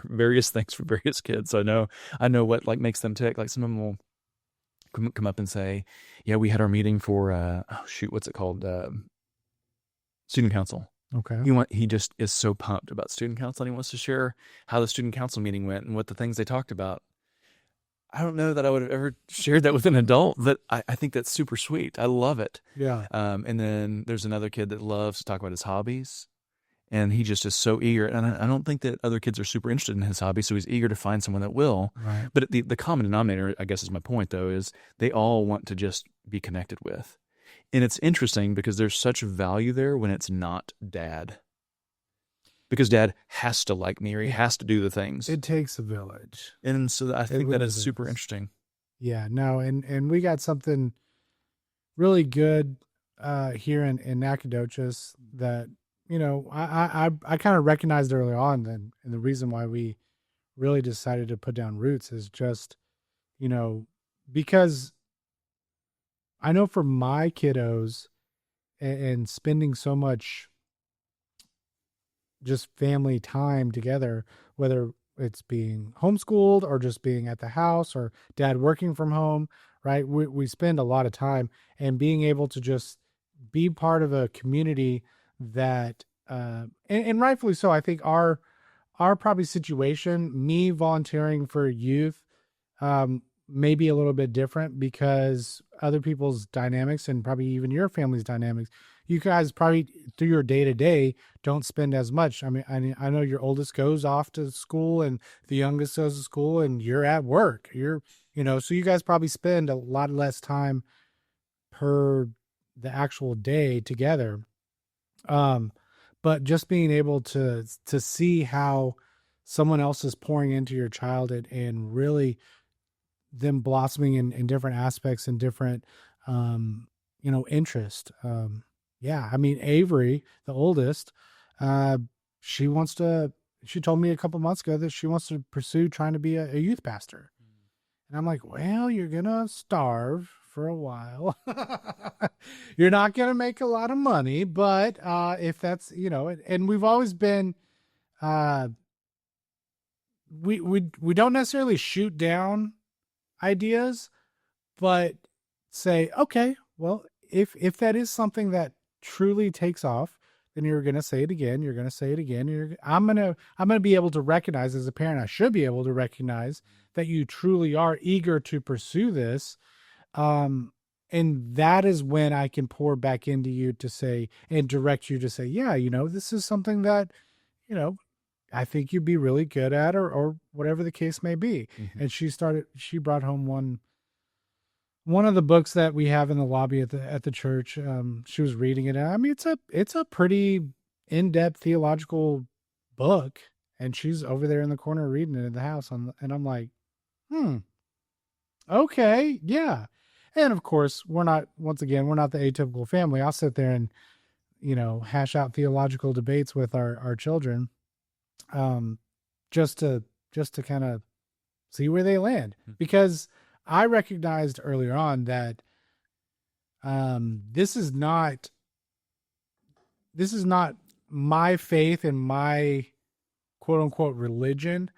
various things for various kids. So I know what like makes them tick. Like some of them will come up and say, yeah, we had our meeting for, what's it called? Student council. Okay. He just is so pumped about student council, and he wants to share how the student council meeting went and what the things they talked about. I don't know that I would have ever shared that with an adult, but I think that's super sweet. I love it. Yeah. And then there's another kid that loves to talk about his hobbies, and he just is so eager. And I don't think that other kids are super interested in his hobby, so he's eager to find someone that will. Right. But the common denominator, I guess is my point, though, is they all want to just be connected with. And it's interesting because there's such value there when it's not dad. Because dad has to like me or he has to do the things. It takes a village. And so I think that is super interesting. Yeah, no, and we got something really good here in Nacogdoches that, I kind of recognized early on, and the reason why we really decided to put down roots is just, because I know for my kiddos and spending so much just family time together, whether it's being homeschooled or just being at the house or dad working from home, right? We spend a lot of time, and being able to just be part of a community that, and rightfully so, I think our probably situation, me volunteering for youth, may be a little bit different because other people's dynamics and probably even your family's dynamics, you guys probably through your day to day don't spend as much. I mean, I know your oldest goes off to school and the youngest goes to school and you're at work. So you guys probably spend a lot less time per the actual day together. But just being able to see how someone else is pouring into your child and really them blossoming in different aspects and different, interest. Yeah, I mean, Avery, the oldest, uh, she wants to, she told me a couple months ago that she wants to pursue trying to be a youth pastor. And I'm like, well, you're going to starve for a while. You're not going to make a lot of money, but if that's, and we've always been, uh, we don't necessarily shoot down ideas, but say, okay, well, if that is something that truly takes off, then you're going to say it again. You're going to say it again. I'm going to be able to recognize, as a parent, I should be able to recognize that you truly are eager to pursue this. And that is when I can pour back into you to say, and direct you to say, yeah, this is something that, I think you'd be really good at, or whatever the case may be. Mm-hmm. And she brought home one of the books that we have in the lobby at the church. She was reading it. I mean, it's a pretty in-depth theological book, and she's over there in the corner reading it in the house. And I'm like, okay, yeah. And of course, we're not the atypical family. I'll sit there and, hash out theological debates with our children, just to kind of see where they land, because I recognized earlier on that this is not my faith and my quote unquote religion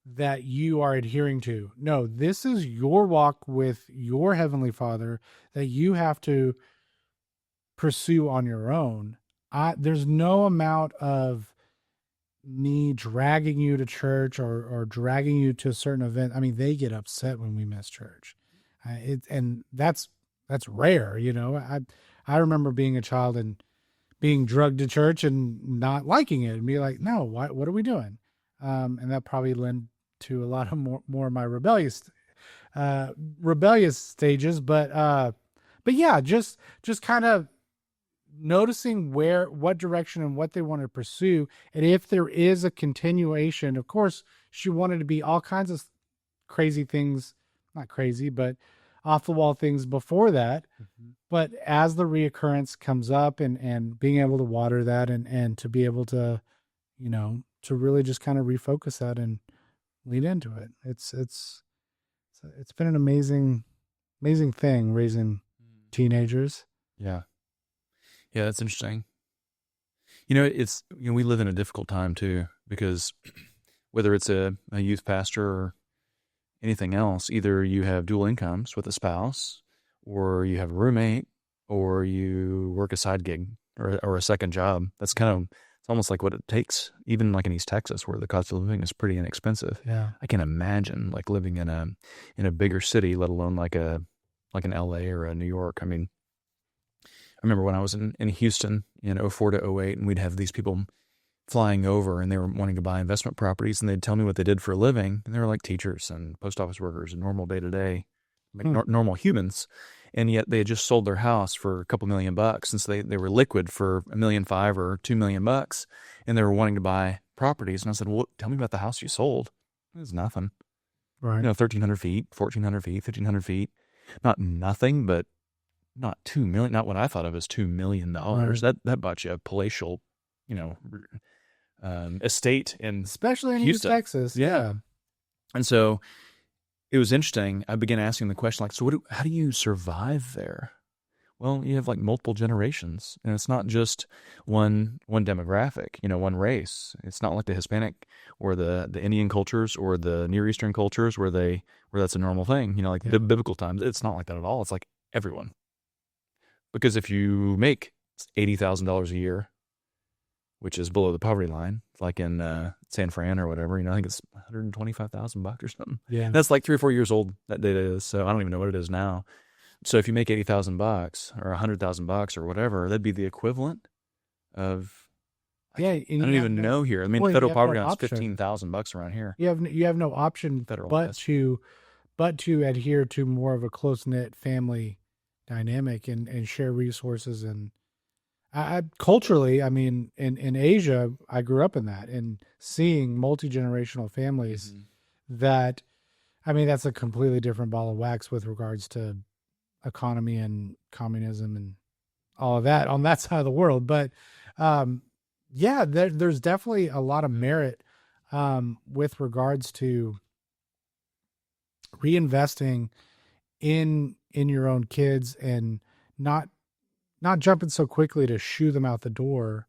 that you are adhering to. No, this is your walk with your Heavenly Father that you have to pursue on your own. There's no amount of me dragging you to church or dragging you to a certain event. I mean, they get upset when we miss church. And that's rare. I remember being a child and being drugged to church and not liking it and be like, no, what are we doing? And that probably led to a lot of more of my rebellious stages. But yeah, just kind of noticing what direction and what they want to pursue. And if there is a continuation, of course, she wanted to be all kinds of crazy things, not crazy, but off the wall things before that. Mm-hmm. But as the reoccurrence comes up and being able to water that and to be able to, to really just kind of refocus that and lean into it. It's been an amazing thing raising teenagers. Yeah. Yeah, that's interesting. We live in a difficult time too, because whether it's a youth pastor or anything else, either you have dual incomes with a spouse, or you have a roommate, or you work a side gig or a second job. That's it's almost like what it takes, even like in East Texas, where the cost of living is pretty inexpensive. Yeah. I can imagine like living in a bigger city, let alone like an LA or a New York. I mean, I remember when I was in Houston in 04 to 08, and we'd have these people flying over, and they were wanting to buy investment properties, and they'd tell me what they did for a living. And they were like teachers and post office workers and normal day-to-day, like normal humans. And yet they had just sold their house for a couple $1 million, since they were liquid for $1.5 million or $2 million, and they were wanting to buy properties. And I said, well, tell me about the house you sold. It was nothing. Right. 1,300 feet, 1,400 feet, 1,500 feet. Not nothing, but not $2 million, not what I thought of as $2 million. Right. That bought you a palatial, estate in especially in Houston. East Texas. Yeah. And so it was interesting. I began asking the question, like, so how do you survive there? Well, you have like multiple generations, and it's not just one demographic, one race. It's not like the Hispanic or the Indian cultures or the Near Eastern cultures where that's a normal thing, like the biblical times. It's not like that at all. It's like everyone. Because if you make $80,000 a year, which is below the poverty line, like in San Fran or whatever, I think it's $125,000 or something. Yeah, that's like 3 or 4 years old. That data is, so I don't even know what it is now. So if you make $80,000 or $100,000 or whatever, that'd be the equivalent of. I don't even know here. I mean, federal poverty line is $15,000 around here. You have no option but to adhere to more of a close knit family dynamic and share resources. And I culturally, I mean, in Asia, I grew up in that and seeing multi-generational families that I mean, that's a completely different ball of wax with regards to economy and communism and all of that on that side of the world. But um, yeah, there's definitely a lot of merit with regards to reinvesting in your own kids and not not jumping so quickly to shoo them out the door,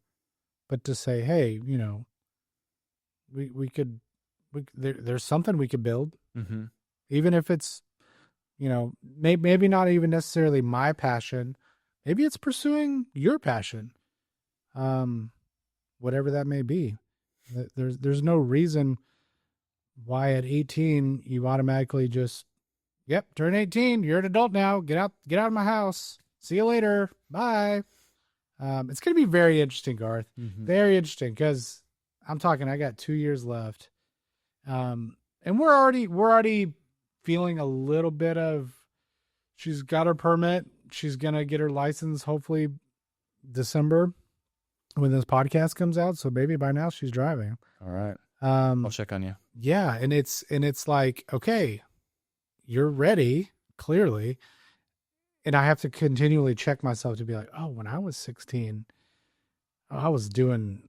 but to say, hey, we could there's something we could build, Mm-hmm. even if it's maybe not even necessarily my passion, maybe it's pursuing your passion, um, whatever that may be. There's no reason why at 18 you automatically just, yep, turn 18, you're an adult now, get out of my house, see you later, bye. It's going to be very interesting, Garth. Mm-hmm. Very interesting, because I got 2 years left. And we're already feeling a little bit of, she's got her permit. She's going to get her license, hopefully December when this podcast comes out. So maybe by now she's driving. All right. I'll check on you. Yeah. And it's like, okay, you're ready, clearly. And I have to continually check myself to be like, oh, when I was 16, I was doing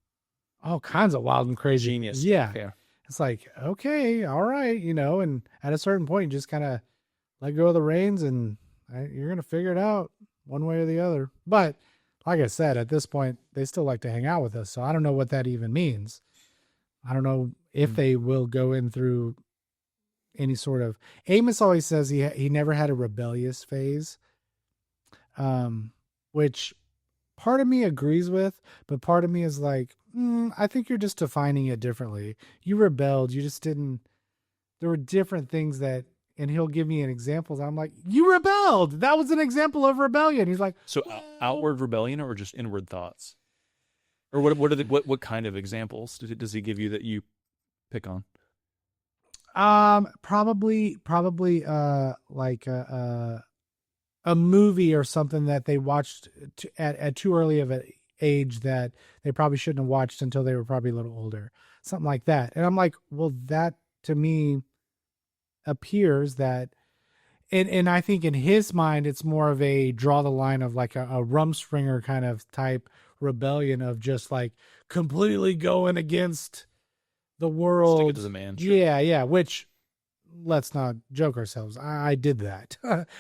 all kinds of wild and crazy. Genius. Yeah. It's like, okay, all right, and at a certain point, you just kind of let go of the reins and you're going to figure it out one way or the other. But like I said, at this point, they still like to hang out with us. So I don't know what that even means. I don't know if they will go in through any sort of, Amos always says he never had a rebellious phase, which part of me agrees with, but part of me is like, I think you're just defining it differently. You rebelled. You just didn't, there were different things that, and he'll give me an example. I'm like, you rebelled. That was an example of rebellion. He's like, so outward rebellion or just inward thoughts? Or what kind of examples does he give you that you pick on? Probably, like a movie or something that they watched at too early of an age that they probably shouldn't have watched until they were probably a little older, something like that. And I'm like, well, that to me appears that, and I think in his mind, it's more of a draw the line of like a Rumspringer kind of type rebellion of just like completely going against the world. Stick it to the man. Sure. Yeah. Which, let's not joke ourselves. I did that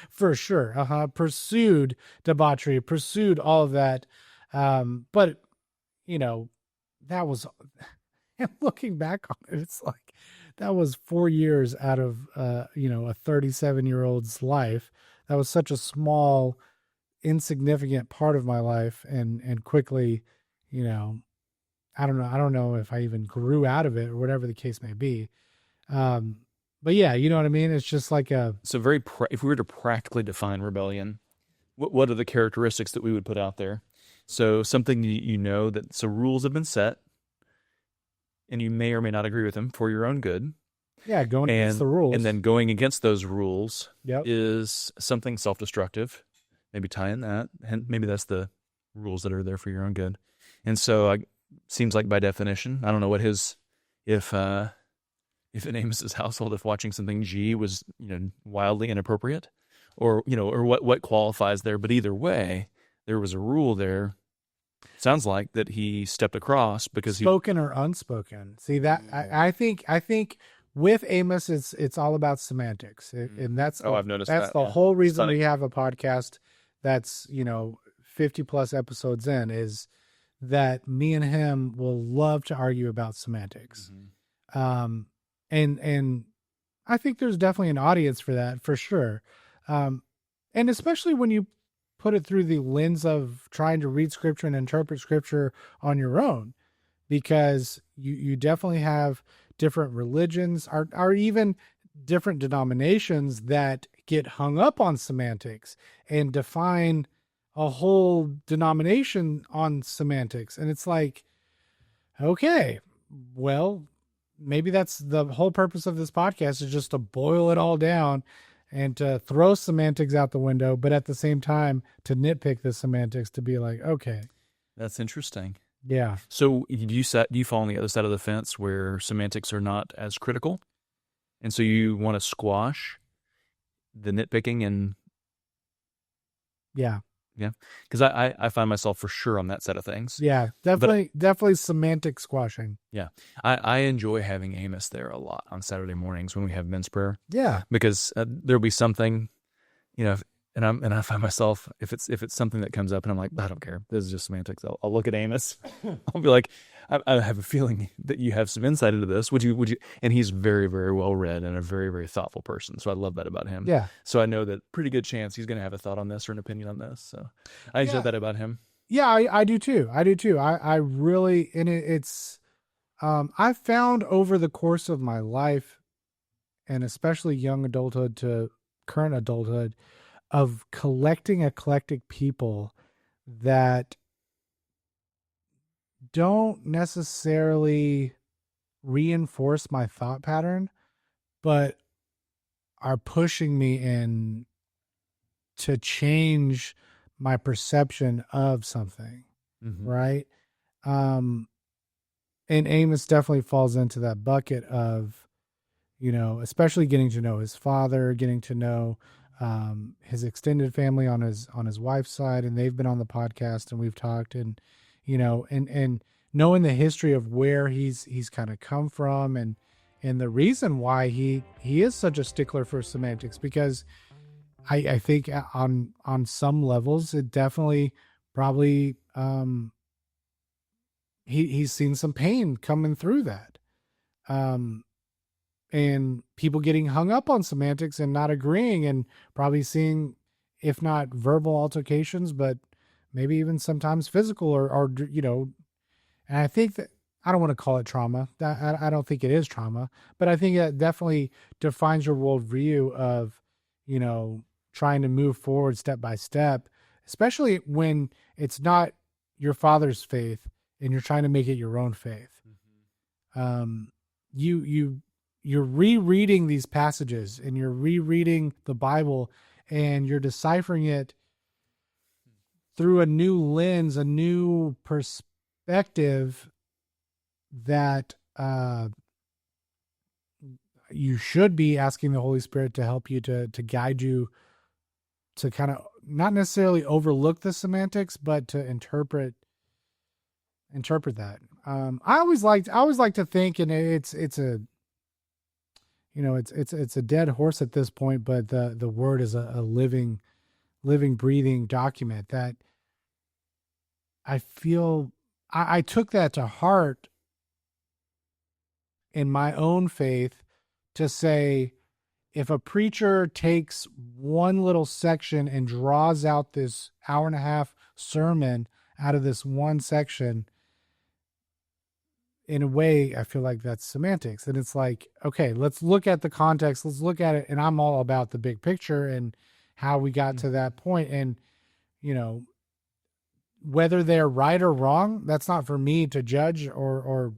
for sure. Pursued debauchery, pursued all of that. But that was, and looking back on it, it's like, that was 4 years out of, a 37-year-old's life. That was such a small, insignificant part of my life. And quickly, I don't know if I even grew out of it or whatever the case may be. But yeah, you know what I mean? It's just like so if we were to practically define rebellion, what are the characteristics that we would put out there? So something so rules have been set and you may or may not agree with them for your own good. Yeah, going against the rules. And then going against those rules is something self-destructive. Maybe tie in that. And maybe that's the rules that are there for your own good. And so seems like by definition, I don't know what if in Amos's household, if watching something G was, wildly inappropriate or what qualifies there. But either way, there was a rule there. Sounds like that he stepped across because spoken or unspoken. See that I think with Amos, it's all about semantics, and that's I've noticed that's the whole reason we have a podcast that's 50 plus episodes in, is that me and him will love to argue about semantics. And I think there's definitely an audience for that, for sure. And especially when you put it through the lens of trying to read scripture and interpret scripture on your own, because you definitely have different religions or even different denominations that get hung up on semantics and define a whole denomination on semantics. And it's like, okay, well, maybe that's the whole purpose of this podcast, is just to boil it all down and to throw semantics out the window, but at the same time to nitpick the semantics, to be like, okay. That's interesting. Yeah. So do you fall on the other side of the fence where semantics are not as critical And so you want to squash the nitpicking and Yeah. yeah, because I find myself for sure on that side of things. Yeah. But Definitely semantic squashing. yeah, I enjoy having Amos there a lot on Saturday mornings when we have men's prayer Yeah. because there'll be something, you know, and I find myself if it's something that comes up and I'm like, I don't care, this is just semantics. I'll look at Amos, I'll be like, I have a feeling that you have some insight into this. Would you? And he's very, very well read and a very, very thoughtful person. So I love that about him. Yeah. So I know that pretty good chance he's going to have a thought on this or an opinion on this. So I enjoy that about him. Yeah, I do too. I do too. I really, and it's, I've found over the course of my life, and especially young adulthood to current adulthood, of collecting eclectic people that don't necessarily reinforce my thought pattern, but are pushing me in to change my perception of something. Mm-hmm. Right. Um, and Amos definitely falls into that bucket of, especially getting to know his father, getting to know his extended family on his wife's side, and they've been on the podcast and we've talked, and and knowing the history of where he's kind of come from, and the reason why he is such a stickler for semantics, because I think on some levels it definitely probably he's seen some pain coming through that. And people getting hung up on semantics and not agreeing, and probably seeing, if not verbal altercations, but maybe even sometimes physical or and I think that, I don't want to call it trauma. I don't think it is trauma, but I think that definitely defines your worldview of, trying to move forward step by step, especially when it's not your father's faith and you're trying to make it your own faith. Mm-hmm. You're rereading these passages and you're rereading the Bible and you're deciphering it through a new lens, a new perspective that you should be asking the Holy Spirit to help you, to guide you, to kind of not necessarily overlook the semantics, but to interpret that. I always like to think, and it's a, it's a dead horse at this point, but the word is a living, breathing document that I feel I took that to heart in my own faith, to say, if a preacher takes one little section and draws out this hour and a half sermon out of this one section, in a way, I feel like that's semantics. And it's like, okay, let's look at the context. Let's look at it. And I'm all about the big picture and how we got to that point. And, whether they're right or wrong, that's not for me to judge, or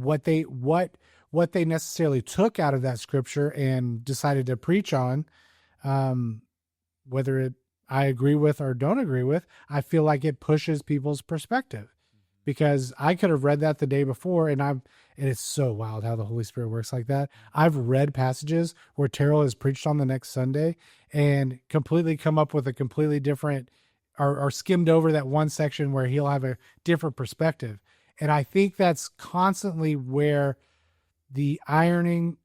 what they necessarily took out of that scripture and decided to preach on, whether I agree with or don't agree with. I feel like it pushes people's perspective, because I could have read that the day before, and it's so wild how the Holy Spirit works like that. I've read passages where Terrell has preached on the next Sunday and completely come up with a completely different, or skimmed over that one section where he'll have a different perspective. And I think that's constantly where the iron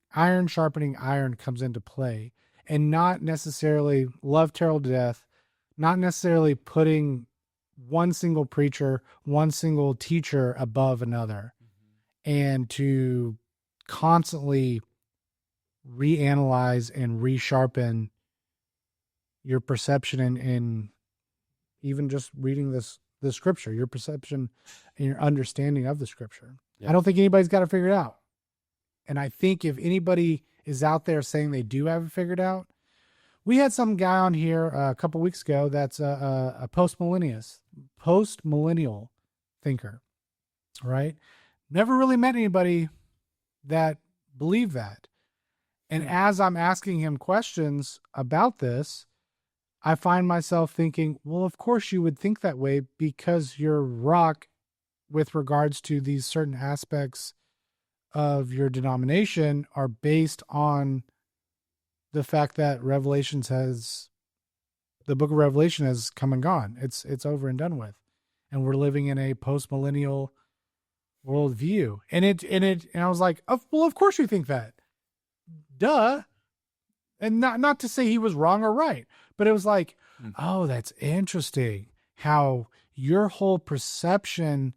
sharpening iron comes into play, and not necessarily, love Terrell to death, not necessarily putting one single preacher, one single teacher above another, and to constantly reanalyze and resharpen your perception, and even just reading the scripture, your perception and your understanding of the scripture. Yep. I don't think anybody's got it figured out. And I think if anybody is out there saying they do have it figured out, we had some guy on here a couple weeks ago that's a post-millennial thinker, right? Never really met anybody that believed that. And as I'm asking him questions about this, I find myself thinking, well, of course you would think that way, because you're rock with regards to these certain aspects of your denomination are based on the fact that the book of Revelation has come and gone. It's over and done with. And we're living in a post millennial worldview. And I was like, well, of course you think that. Duh. And not to say he was wrong or right, but it was like, oh, that's interesting how your whole perception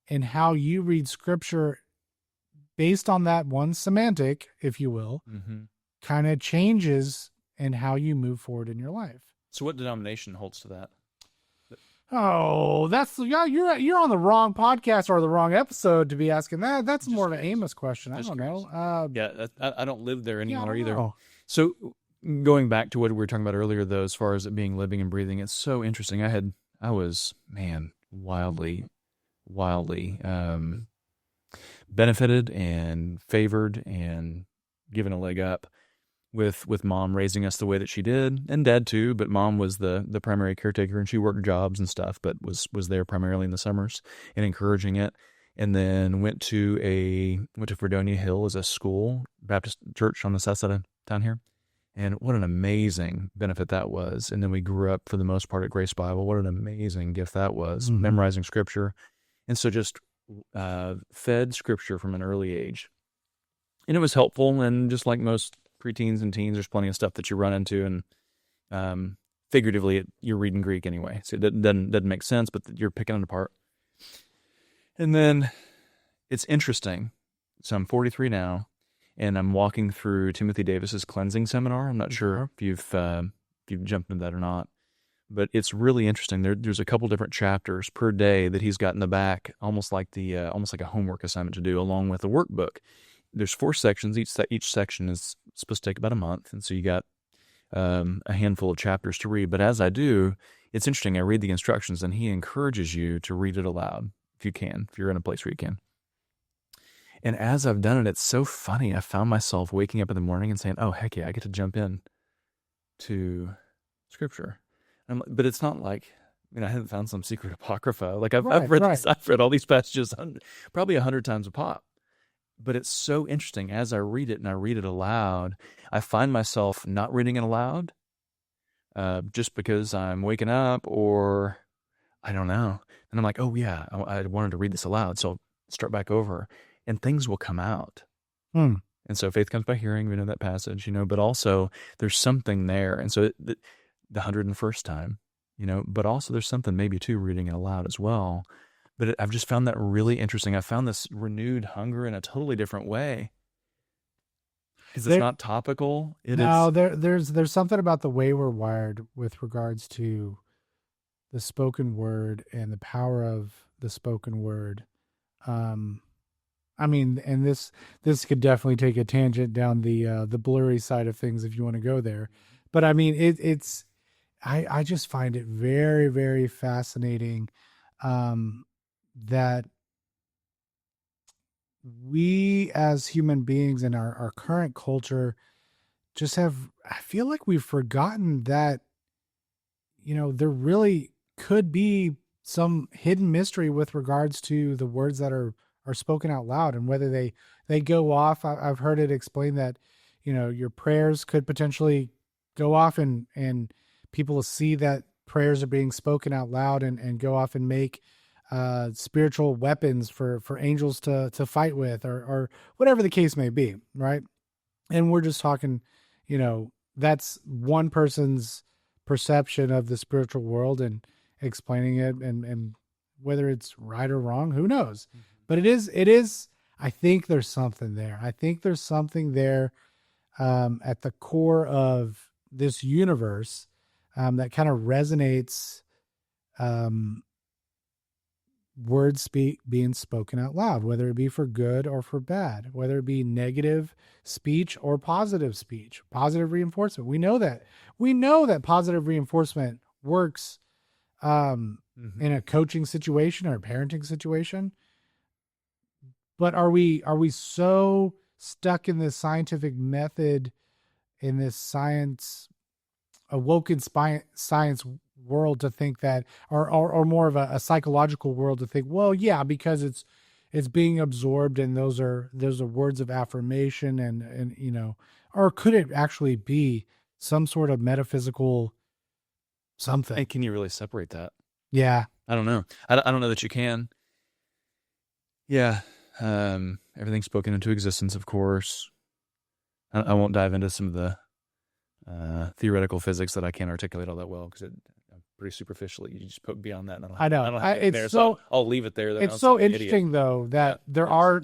and how you read scripture based on that one semantic, if you will, kind of changes in how you move forward in your life. So what denomination holds to that? Oh, you're on the wrong podcast or the wrong episode to be asking that. That's more of an Amos question. I don't know. I don't live there anymore either. Know. So going back to what we were talking about earlier, though, as far as it being living and breathing, it's so interesting. I was wildly benefited and favored and given a leg up with mom raising us the way that she did, and dad too, but mom was the primary caretaker, and she worked jobs and stuff, but was there primarily in the summers and encouraging it. And then went to Fredonia Hill as a school, Baptist church on the south side of town here. And what an amazing benefit that was. And then we grew up for the most part at Grace Bible. What an amazing gift that was, memorizing scripture. And so just fed scripture from an early age. And it was helpful. And just like most preteens and teens, there's plenty of stuff that you run into. And figuratively, you're reading Greek anyway. So it doesn't make sense, but you're picking it apart. And then it's interesting. So I'm 43 now, and I'm walking through Timothy Davis's cleansing seminar. I'm not sure if you've jumped into that or not, but it's really interesting. There's a couple different chapters per day that he's got in the back, almost like a homework assignment to do, along with a workbook. There's 4 sections. Each section is supposed to take about a month, and so you got a handful of chapters to read. But as I do, it's interesting. I read the instructions, and he encourages you to read it aloud if you can, if you're in a place where you can. And as I've done it, it's so funny. I found myself waking up in the morning and saying, "Oh, heck yeah, I get to jump in to Scripture." But it's not like, I haven't found some secret apocrypha. Like I've read all these passages probably 100 times a pop. But it's so interesting. As I read it and I read it aloud, I find myself not reading it aloud just because I'm waking up, or I don't know. And I'm like, oh yeah, I wanted to read this aloud. So I'll start back over and things will come out. And so faith comes by hearing, we know that passage, but also there's something there. And so the 101st time, but also there's something maybe too reading it aloud as well. But I've just found that really interesting. I found this renewed hunger in a totally different way. Because it's not topical. There's something about the way we're wired with regards to the spoken word and the power of the spoken word. And this could definitely take a tangent down the blurry side of things if you want to go there. But I mean, I just find it very, very fascinating that we as human beings in our current culture just I feel like we've forgotten that, there really could be some hidden mystery with regards to the words that are spoken out loud, and whether they go off. I've heard it explained that, your prayers could potentially go off and people see that prayers are being spoken out loud and go off and make spiritual weapons for angels to fight with, or whatever the case may be. Right. And we're just talking, that's one person's perception of the spiritual world and explaining it, and whether it's right or wrong, who knows? But it is, I think there's something there. I think there's something there at the core of this universe that kind of resonates, words being spoken out loud, whether it be for good or for bad, whether it be negative speech or positive speech, positive reinforcement. We know that positive reinforcement works in a coaching situation or a parenting situation. But are we so stuck in this scientific method, in this awoken science world to think that, or more of a psychological world to think, well, yeah, because it's being absorbed, and those are words of affirmation, and or could it actually be some sort of metaphysical something? And can you really separate that? Yeah. I don't know. I don't know that you can. Yeah. Everything's spoken into existence, of course. I won't dive into some of the theoretical physics that I can't articulate all that well because pretty superficially. You just poke beyond that. And I know. I don't have It's there, so I'll leave it there. it's so interesting though that there are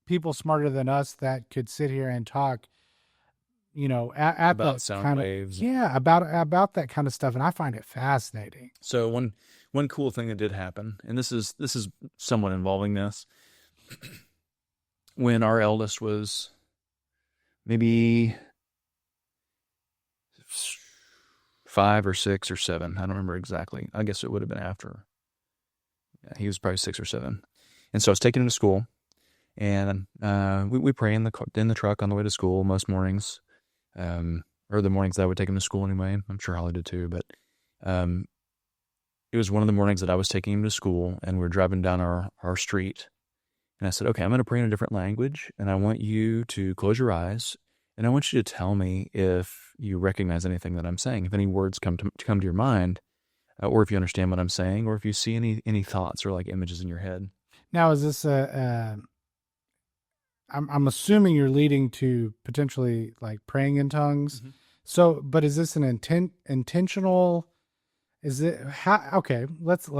people smarter than us that could sit here and talk, at about the sound kind waves. about that kind of stuff, and I find it fascinating. So one cool thing that did happen, and this is somewhat involving this, when our eldest was maybe 5 or 6 or 7. I don't remember exactly. I guess it would have been after. Yeah, he was probably 6 or 7. And so I was taking him to school, and we pray in the truck on the way to school most mornings, or the mornings that I would take him to school anyway. I'm sure Holly did too, but it was one of the mornings that I was taking him to school, and we're driving down our street. And I said, okay, I'm going to pray in a different language, and I want you to close your eyes, and I want you to tell me if you recognize anything that I'm saying, if any words come to your mind, or if you understand what I'm saying, or if you see any thoughts or like images in your head. Now, is this I'm assuming you're leading to potentially like praying in tongues. Mm-hmm. So, but is this an intentional? Is it okay? Let's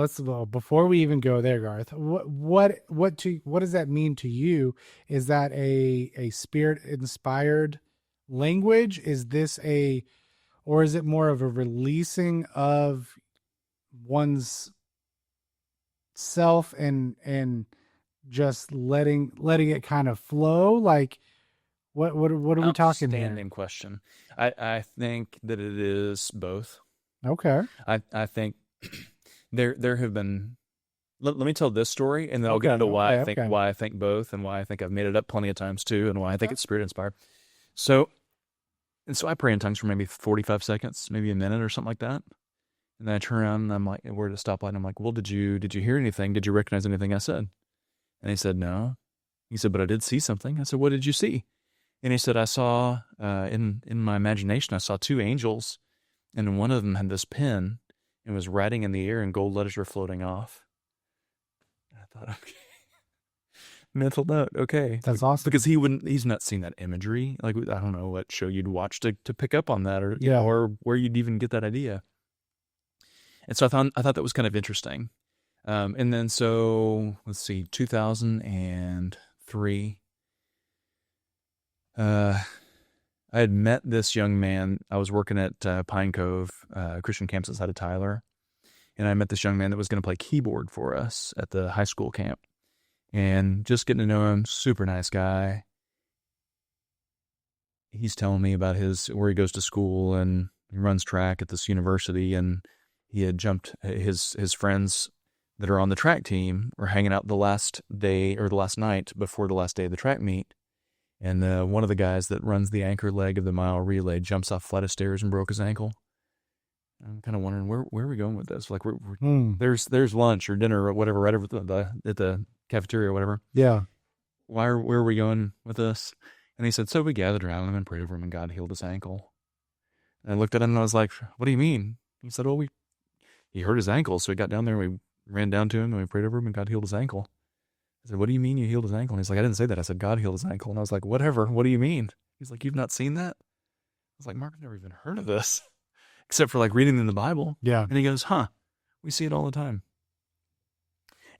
before we even go there, Garth. What does that mean to you? Is that a spirit inspired language? Is this or is it more of a releasing of one's self and just letting it kind of flow? Like what are we talking here? Outstanding question. I think that it is both. Okay. I think there have been. Let me tell this story, and then I'll get into why I think both, and why I think I've made it up plenty of times too, and why I think it's spirit inspired. So I pray in tongues for maybe 45 seconds, maybe a minute or something like that, and then I turn around and I'm like, we're at a stoplight, and I'm like, well, did you hear anything? Did you recognize anything I said? And he said no. He said, but I did see something. I said, what did you see? And he said, I saw in my imagination, I saw 2 angels. And one of them had this pen and was writing in the air, and gold letters were floating off. And I thought, okay. Mental note, okay. That's awesome. Because he's not seen that imagery. Like, I don't know what show you'd watch to pick up on that, or where you'd even get that idea. And so I thought that was kind of interesting. And then so, let's see, 2003, I had met this young man. I was working at Pine Cove Christian campus outside of Tyler, and I met this young man that was going to play keyboard for us at the high school camp. And just getting to know him, super nice guy. He's telling me about where he goes to school, and he runs track at this university, and he had jumped his friends that are on the track team were hanging out the last day or the last night before the last day of the track meet. And one of the guys that runs the anchor leg of the mile relay jumps off a flight of stairs and broke his ankle. I'm kind of wondering where are we going with this? Like there's lunch or dinner or whatever right over at the cafeteria or whatever. Yeah. Where are we going with this? And he said, so we gathered around him and prayed over him, and God healed his ankle. And I looked at him and I was like, what do you mean? He said, well, he hurt his ankle, so we got down there and we ran down to him and we prayed over him, and God healed his ankle. I said, what do you mean you healed his ankle? And he's like, I didn't say that. I said, God healed his ankle. And I was like, whatever. What do you mean? He's like, you've not seen that? I was like, Mark, I've never even heard of this, except for like reading in the Bible. Yeah. And he goes, we see it all the time.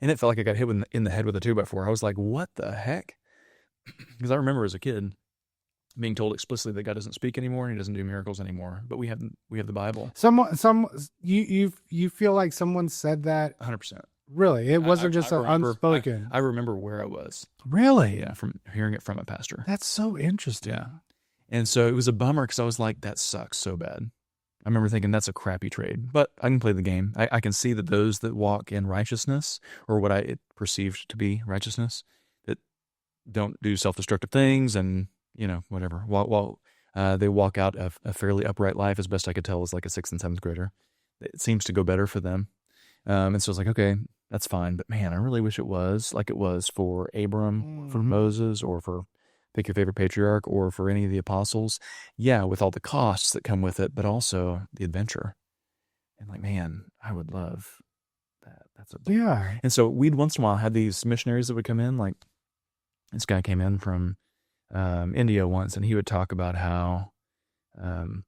And it felt like I got hit in the head with a 2x4. I was like, what the heck? Because I remember as a kid being told explicitly that God doesn't speak anymore and he doesn't do miracles anymore. But we have the Bible. You feel like someone said that? 100%. Really? It wasn't just unspoken. I remember where I was. Really? Yeah, from hearing it from a pastor. That's so interesting. Yeah. And so it was a bummer because I was like, that sucks so bad. I remember thinking that's a crappy trade, but I can play the game. I can see that those that walk in righteousness, or what I perceived to be righteousness, that don't do self-destructive things and, whatever, while they walk out a fairly upright life, as best I could tell, as like a 6th and 7th grader. It seems to go better for them. And so I was like, okay, that's fine. But man, I really wish it was like it was for Abram, or for Moses, or for pick your favorite patriarch, or for any of the apostles. Yeah, with all the costs that come with it, but also the adventure. And like, man, I would love that. Yeah. And so we'd once in a while had these missionaries that would come in. Like this guy came in from India once, and he would talk about how um,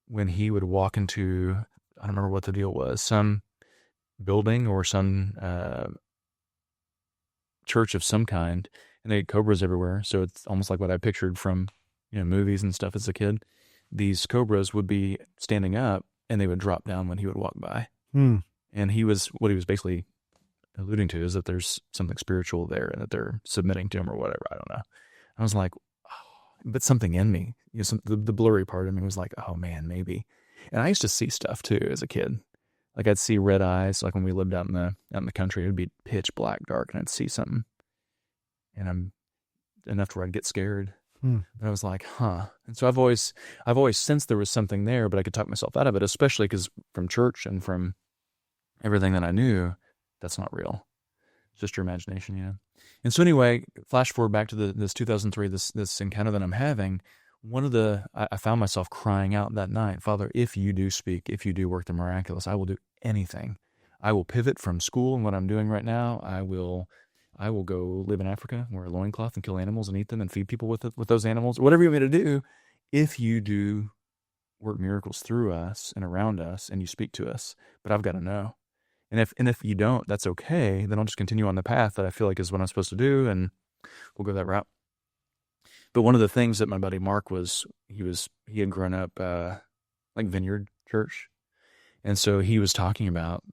when he would walk into, I don't remember what the deal was, some building or some church of some kind, and they had cobras everywhere. So it's almost like what I pictured from movies and stuff as a kid. These cobras would be standing up, and they would drop down when he would walk by. And what he was basically alluding to is that there's something spiritual there, and that they're submitting to him or whatever. I don't know. I was like, oh, but something in me, the blurry part of me was like, oh man, maybe. And I used to see stuff too as a kid. Like I'd see red eyes. Like when we lived out in the country, it would be pitch black dark, and I'd see something, and I'm enough to where I'd get scared. But I was like, huh. And so I've always sensed there was something there, but I could talk myself out of it, especially because from church and from everything that I knew, that's not real. It's just your imagination. And so anyway, flash forward back to this 2003, this encounter that I'm having. I found myself crying out that night, Father, if you do speak, if you do work the miraculous, I will do anything. I will pivot from school and what I'm doing right now. I will go live in Africa, wear a loincloth and kill animals and eat them and feed people with those animals, whatever you want me to do. If you do work miracles through us and around us and you speak to us, but I've got to know. And if you don't, that's okay. Then I'll just continue on the path that I feel like is what I'm supposed to do, and we'll go that route. But one of the things that my buddy Mark he had grown up like Vineyard Church, and so he was talking about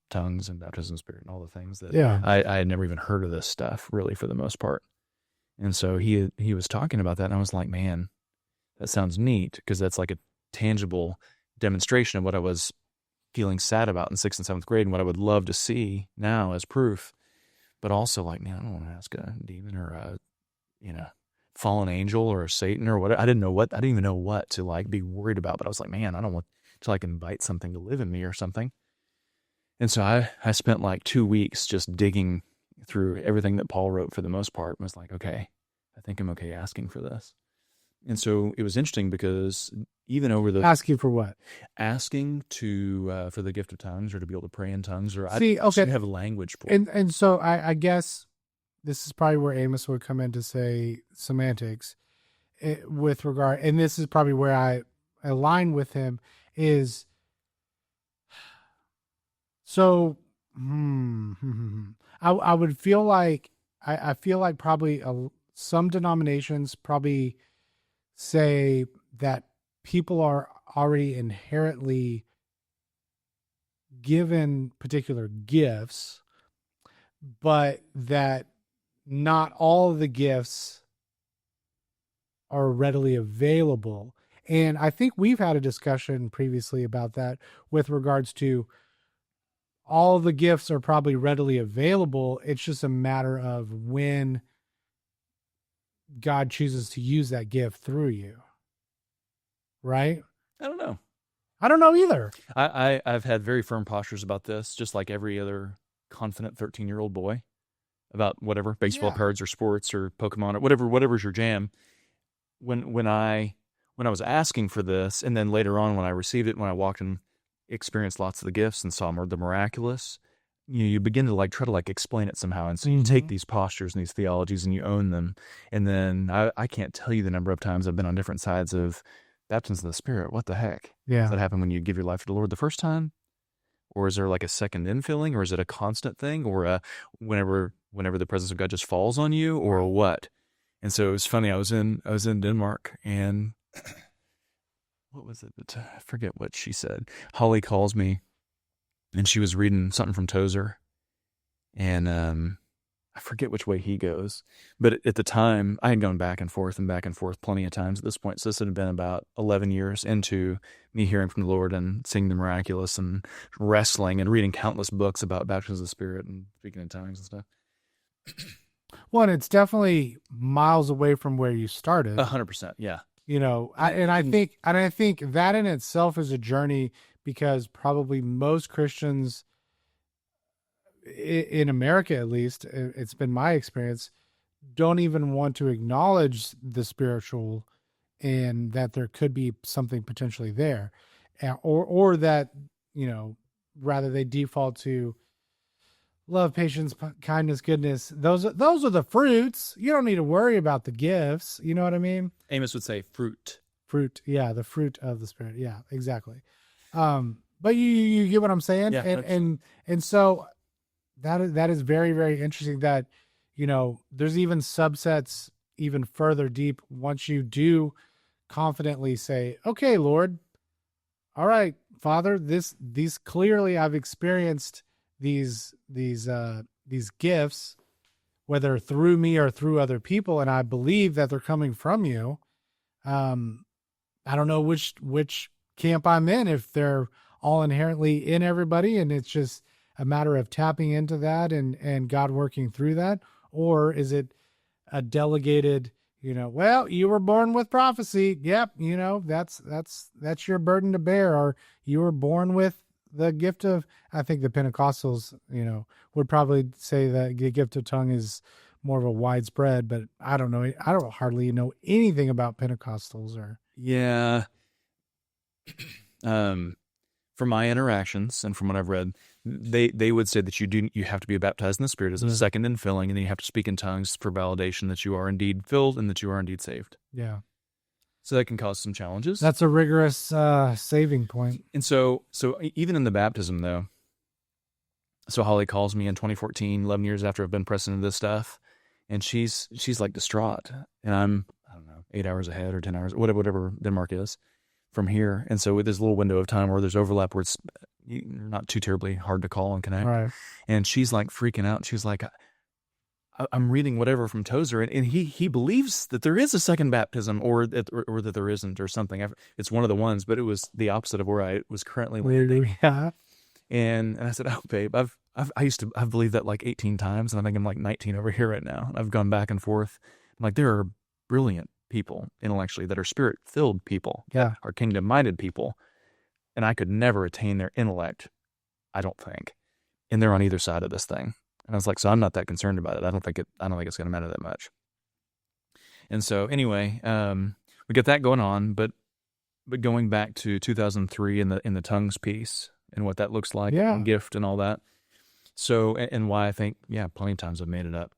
tongues and baptism of the Spirit and all the things that I had never even heard of this stuff really for the most part. And so he was talking about that, and I was like, man, that sounds neat, because that's like a tangible demonstration of what I was feeling sad about in 6th and 7th grade, and what I would love to see now as proof. But also like, man, I don't want to ask a demon or a fallen angel or a Satan or whatever. I didn't even know what to like be worried about. But I was like, man, I don't want to like invite something to live in me or something. And so I spent like 2 weeks just digging through everything that Paul wrote for the most part, and was like, okay, I think I'm okay asking for this. And so it was interesting, because even over the asking for what? Asking to for the gift of tongues, or to be able to pray in tongues, or I didn't have language for it. And so I guess this is probably where Amos would come in to say semantics with regard, and this is probably where I align with him, is so I would feel like I feel like probably some denominations probably say that people are already inherently given particular gifts, but that not all of the gifts are readily available. And I think we've had a discussion previously about that with regards to all the gifts are probably readily available. It's just a matter of when God chooses to use that gift through you. Right? I don't know. I don't know either. I've had very firm postures about this, just like every other confident 13-year-old boy, about whatever, baseball cards or sports or Pokemon or whatever's your jam. When I was asking for this, and then later on when I received it, when I walked and experienced lots of the gifts and saw the miraculous, you begin to like try to like explain it somehow. And so you take these postures and these theologies and you own them. And then I can't tell you the number of times I've been on different sides of baptisms of the Spirit. What the heck? Yeah. Does that happen when you give your life to the Lord the first time? Or is there like a second infilling? Or is it a constant thing? Or whenever the presence of God just falls on you, or what? And so it was funny. I was in Denmark, and what was it? I forget what she said. Holly calls me, and she was reading something from Tozer, and I forget which way he goes. But at the time, I had gone back and forth plenty of times at this point. So this had been about 11 years into me hearing from the Lord and seeing the miraculous and wrestling and reading countless books about baptisms of the Spirit and speaking in tongues and stuff. Well, and it's definitely miles away from where you started. 100%, yeah. I think that in itself is a journey, because probably most Christians in America, at least, it's been my experience, don't even want to acknowledge the spiritual and that there could be something potentially there, or that, rather they default to love, patience, kindness, goodness. Those are the fruits. You don't need to worry about the gifts. You know what I mean? Amos would say fruit. Fruit, yeah, the fruit of the Spirit. Yeah, exactly. But you get what I'm saying? Yeah, and so that is very, very interesting that, there's even subsets even further deep once you do confidently say, okay, Lord, all right, Father, these clearly I've experienced these gifts, whether through me or through other people, and I believe that they're coming from you. I don't know which camp I'm in, if they're all inherently in everybody and it's just a matter of tapping into that and God working through that, or is it a delegated, well, you were born with prophecy. Yep. That's your burden to bear, or you were born with the gift of, I think the Pentecostals, would probably say that the gift of tongue is more of a widespread, but I don't know. I don't hardly know anything about Pentecostals or. Yeah. From my interactions and from what I've read, they would say that you have to be baptized in the Spirit as a second in filling, and then you have to speak in tongues for validation that you are indeed filled and that you are indeed saved. Yeah. So that can cause some challenges. That's a rigorous saving point. And so even in the baptism, though, so Holly calls me in 2014, 11 years after I've been pressing into this stuff, and she's like distraught, and I'm, I don't know, 8 hours ahead or 10 hours, whatever Denmark is from here. And so with this little window of time where there's overlap where it's not too terribly hard to call and connect. Right. And she's like freaking out. She's like, I'm reading whatever from Tozer, and he believes that there is a second baptism, or that there isn't, or something. It's one of the ones, but it was the opposite of where I was currently landing. Yeah. And I said, "Oh, babe, I've believed that like 18 times, and I think I'm like 19 over here right now. I've gone back and forth. I'm like, there are brilliant people intellectually that are spirit-filled people, yeah, are kingdom-minded people, and I could never attain their intellect, I don't think. And they're on either side of this thing." And I was like, so I'm not that concerned about it. I don't think it's going to matter that much. And so anyway, we get that going on, but going back to 2003 in the tongues piece and what that looks like, and gift and all that. So, and why I think, plenty of times I've made it up.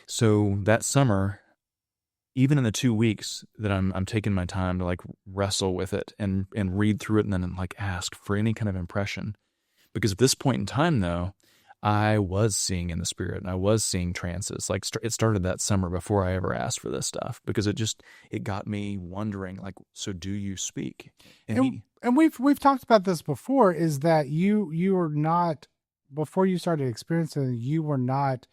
So that summer, even in the 2 weeks that I'm taking my time to like wrestle with it and read through it and then like ask for any kind of impression, because at this point in time though, I was seeing in the Spirit and I was seeing trances. Like it started that summer before I ever asked for this stuff, because it got me wondering, like, so do you speak? And we've talked about this before, is that you were not, before you started experiencing, you were not,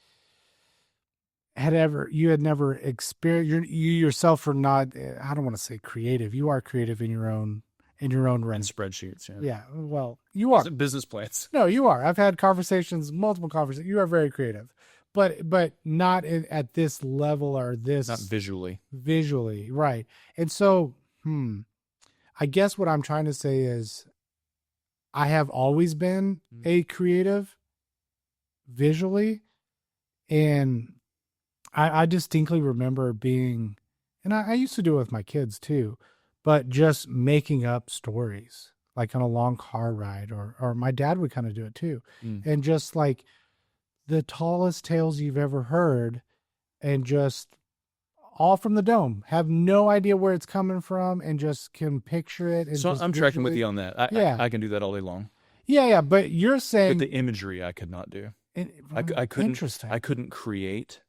you had never experienced, you yourself were not, I don't want to say creative. You are creative in your own realm. And spreadsheets. Yeah. Well, you are. Business plans. No, you are. I've had multiple conversations. You are very creative, but not at this level, or this. Not visually. Visually. Right. And so, I guess what I'm trying to say is I have always been a creative visually. And I distinctly remember being, and I used to do it with my kids too, but just making up stories, like on a long car ride, or my dad would kind of do it too. And just like the tallest tales you've ever heard, and just all from the dome, have no idea where it's coming from, and just can picture it. And so I'm tracking with you on that. I can do that all day long. Yeah. But you're saying, but the imagery I could not do. I couldn't. Interesting. I couldn't create,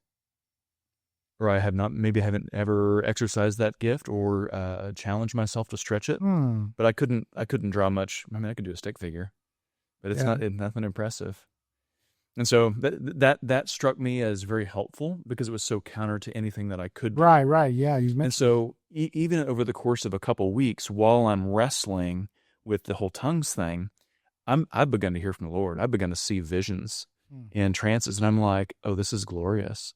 or I haven't ever exercised that gift or challenged myself to stretch it. But I couldn't draw much. I mean, I could do a stick figure, but it's nothing impressive. And so that struck me as very helpful, because it was so counter to anything that I could do. Right. Yeah. And so even over the course of a couple weeks, while I'm wrestling with the whole tongues thing, I've begun to hear from the Lord. I've begun to see visions and trances, and I'm like, oh, this is glorious.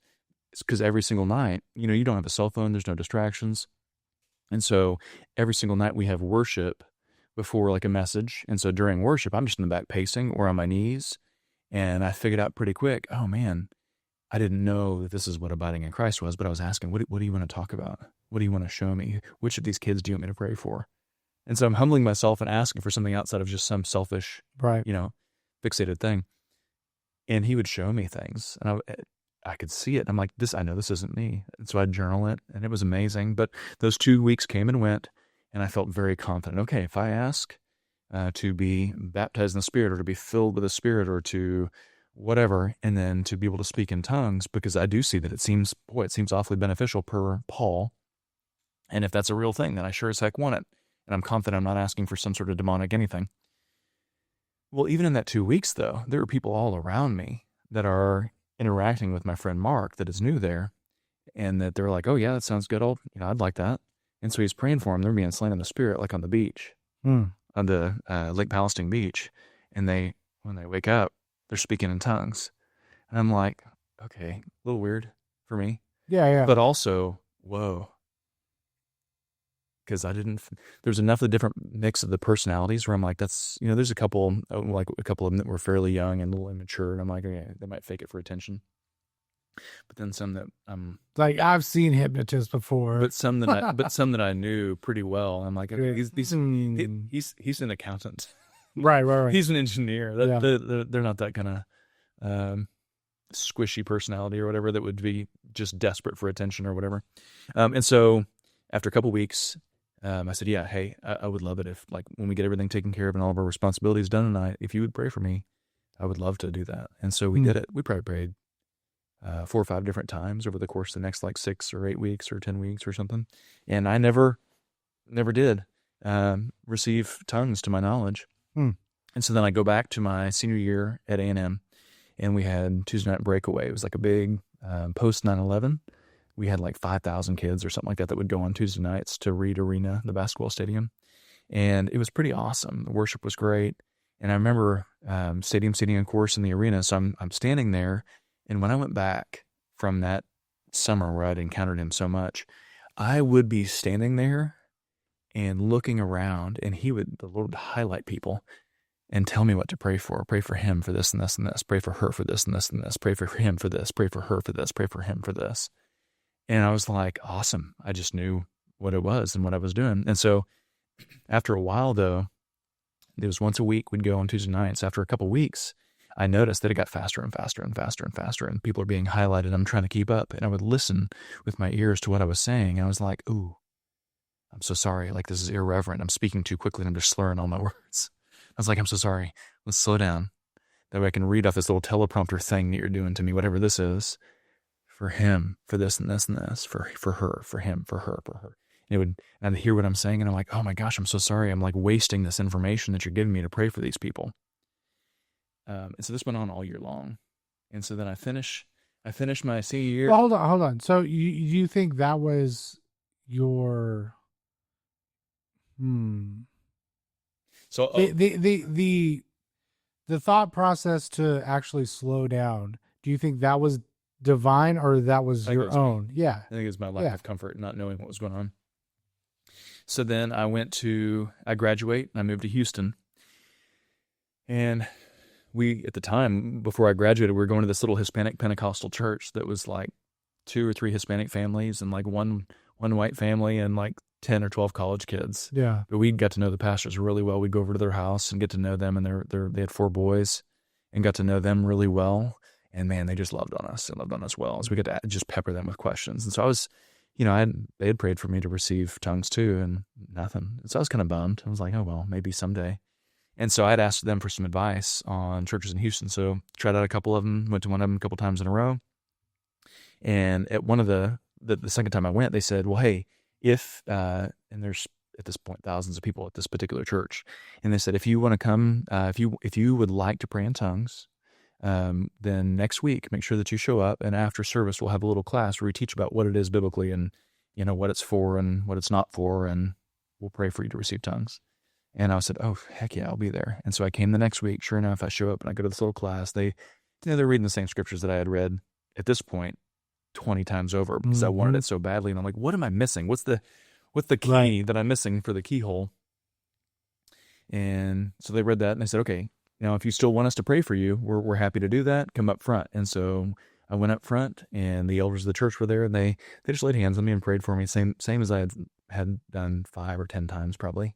It's because every single night, you don't have a cell phone, there's no distractions. And so every single night we have worship before like a message. And so during worship, I'm just in the back pacing or on my knees. And I figured out pretty quick, oh man, I didn't know that this is what abiding in Christ was, but I was asking, what do you want to talk about? What do you want to show me? Which of these kids do you want me to pray for? And so I'm humbling myself and asking for something outside of just some selfish, Right. Fixated thing. And he would show me things, and I could see it. I'm like, I know this isn't me. And so I'd journal it, and it was amazing. But those 2 weeks came and went, and I felt very confident. Okay, if I ask to be baptized in the Spirit, or to be filled with the Spirit, or to whatever, and then to be able to speak in tongues, because I do see that it seems awfully beneficial per Paul. And if that's a real thing, then I sure as heck want it. And I'm confident I'm not asking for some sort of demonic anything. Well, even in that 2 weeks, though, there are people all around me that are interacting with my friend Mark that is new there, and that they're like, oh yeah, that sounds good. I'd like that. And so he's praying for them. They're being slain in the Spirit, like on the beach, on the Lake Palestine beach. And when they wake up, they're speaking in tongues. And I'm like, okay, a little weird for me. Yeah. But also, whoa. Because there's enough of the different mix of the personalities where I'm like, there's a couple of them that were fairly young and a little immature. And I'm like, okay, they might fake it for attention. But then some that like, I've seen hypnotists before, but some that I knew pretty well. I'm like, okay, he's an accountant. Right. He's an engineer. They're not that kind of squishy personality or whatever that would be just desperate for attention or whatever. And so after a couple of weeks, I said, yeah, hey, I would love it if, like, when we get everything taken care of and all of our responsibilities done tonight, if you would pray for me, I would love to do that. And so we did it. We probably prayed 4 or 5 different times over the course of the next, like, 6 or 8 weeks or 10 weeks or something. And I never did receive tongues to my knowledge. And so then I go back to my senior year at A&M, and we had Tuesday night breakaway. It was like a big post 9/11. We had like 5,000 kids or something like that would go on Tuesday nights to Reed Arena, the basketball stadium. And it was pretty awesome. The worship was great. And I remember stadium seating, of course, in the arena. So I'm standing there. And when I went back from that summer where I'd encountered him so much, I would be standing there and looking around, and the Lord would highlight people and tell me what to pray for. Pray for him for this and this and this. Pray for her for this and this and this. Pray for him for this. Pray for her for this. Pray for him for this. And I was like, awesome. I just knew what it was and what I was doing. And so after a while, though, it was once a week we'd go on Tuesday nights. After a couple of weeks, I noticed that it got faster and faster and faster and faster, and people are being highlighted. I'm trying to keep up. And I would listen with my ears to what I was saying. And I was like, ooh, I'm so sorry. Like, this is irreverent. I'm speaking too quickly and I'm just slurring all my words. I was like, I'm so sorry. Let's slow down. That way I can read off this little teleprompter thing that you're doing to me, whatever this is. For him, for this and this and this, for her, for him, for her, for her. And I'd hear what I'm saying, and I'm like, oh my gosh, I'm so sorry. I'm like wasting this information that you're giving me to pray for these people. And so this went on all year long. And so then I finish my senior year. Well, hold on. So you think that was your So the thought process to actually slow down, do you think that was divine or that was your own? Yeah. I think it was my lack of comfort, not knowing what was going on. So then I graduate and I moved to Houston. And at the time, before I graduated, we were going to this little Hispanic Pentecostal church that was like 2 or 3 Hispanic families and like one white family and like 10 or 12 college kids. Yeah. But we got to know the pastors really well. We'd go over to their house and get to know them. And they had 4 boys and got to know them really well. And man, they just loved on us and loved on us well. So we got to just pepper them with questions. And so I was, they had prayed for me to receive tongues too, and nothing. So I was kind of bummed. I was like, oh, well, maybe someday. And so I'd asked them for some advice on churches in Houston. So tried out a couple of them, went to one of them a couple times in a row. And at one of the second time I went, they said, well, hey, and there's at this point thousands of people at this particular church. And they said, if you want to come, if you would like to pray in tongues, then next week, make sure that you show up, and after service, we'll have a little class where we teach about what it is biblically and, what it's for and what it's not for, and we'll pray for you to receive tongues. And I said, oh, heck yeah, I'll be there. And so I came the next week. Sure enough, I show up and I go to this little class. They're reading the same scriptures that I had read at this point 20 times over because I wanted it so badly. And I'm like, what am I missing? What's the key that I'm missing for the keyhole? And so they read that and they said, okay, Now, if you still want us to pray for you, we're happy to do that. Come up front. And so I went up front, and the elders of the church were there, and they just laid hands on me and prayed for me, same as I had done 5 or 10 times probably.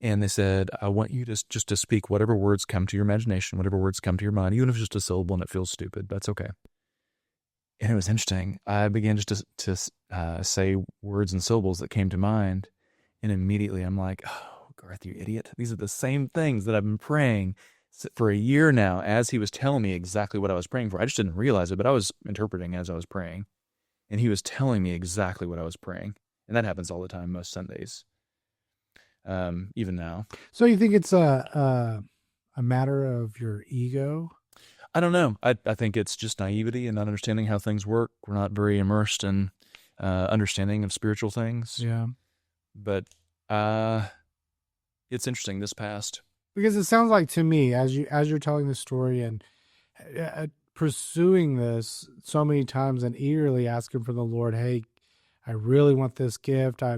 And they said, I want you to just to speak whatever words come to your imagination, whatever words come to your mind, even if it's just a syllable and it feels stupid. That's okay. And it was interesting. I began just to say words and syllables that came to mind, and immediately I'm like, oh, Garth, you idiot. These are the same things that I've been praying for a year now, as he was telling me exactly what I was praying for. I just didn't realize it, but I was interpreting as I was praying. And he was telling me exactly what I was praying. And that happens all the time, most Sundays, even now. So you think it's a matter of your ego? I don't know. I think it's just naivety and not understanding how things work. We're not very immersed in understanding of spiritual things. Yeah. But it's interesting this past. Because it sounds like to me, as you're telling the story and pursuing this so many times and eagerly asking from the Lord, hey, I really want this gift. I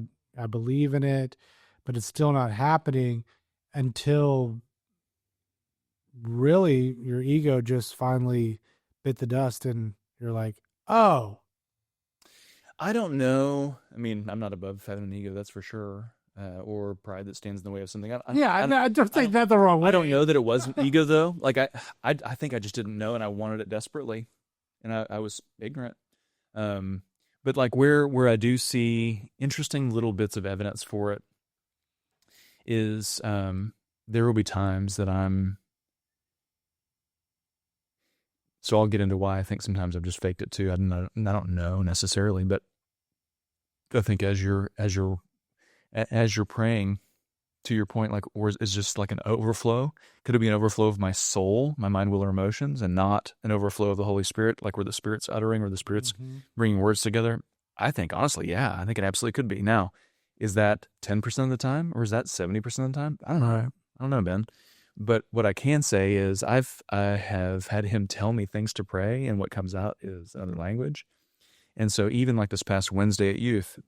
believe in it, but it's still not happening until really your ego just finally bit the dust and you're like, oh. I don't know. I mean, I'm not above having an ego, that's for sure. Or pride that stands in the way of something. I don't think that's the wrong way. I don't know that it was an ego though. Like I think I just didn't know, and I wanted it desperately, and I was ignorant. But like where I do see interesting little bits of evidence for it is there will be times that so I'll get into why I think sometimes I've just faked it too. I don't know necessarily, but I think as you're praying, to your point, like, or is just like an overflow? Could it be an overflow of my soul, my mind, will, or emotions, and not an overflow of the Holy Spirit, like where the Spirit's uttering or the Spirit's bringing words together? I think, honestly, yeah, I think it absolutely could be. Now, is that 10% of the time, or is that 70% of the time? I don't know. Right. I don't know, Ben. But what I can say is I have had him tell me things to pray, and what comes out is another language. And so even like this past Wednesday at youth,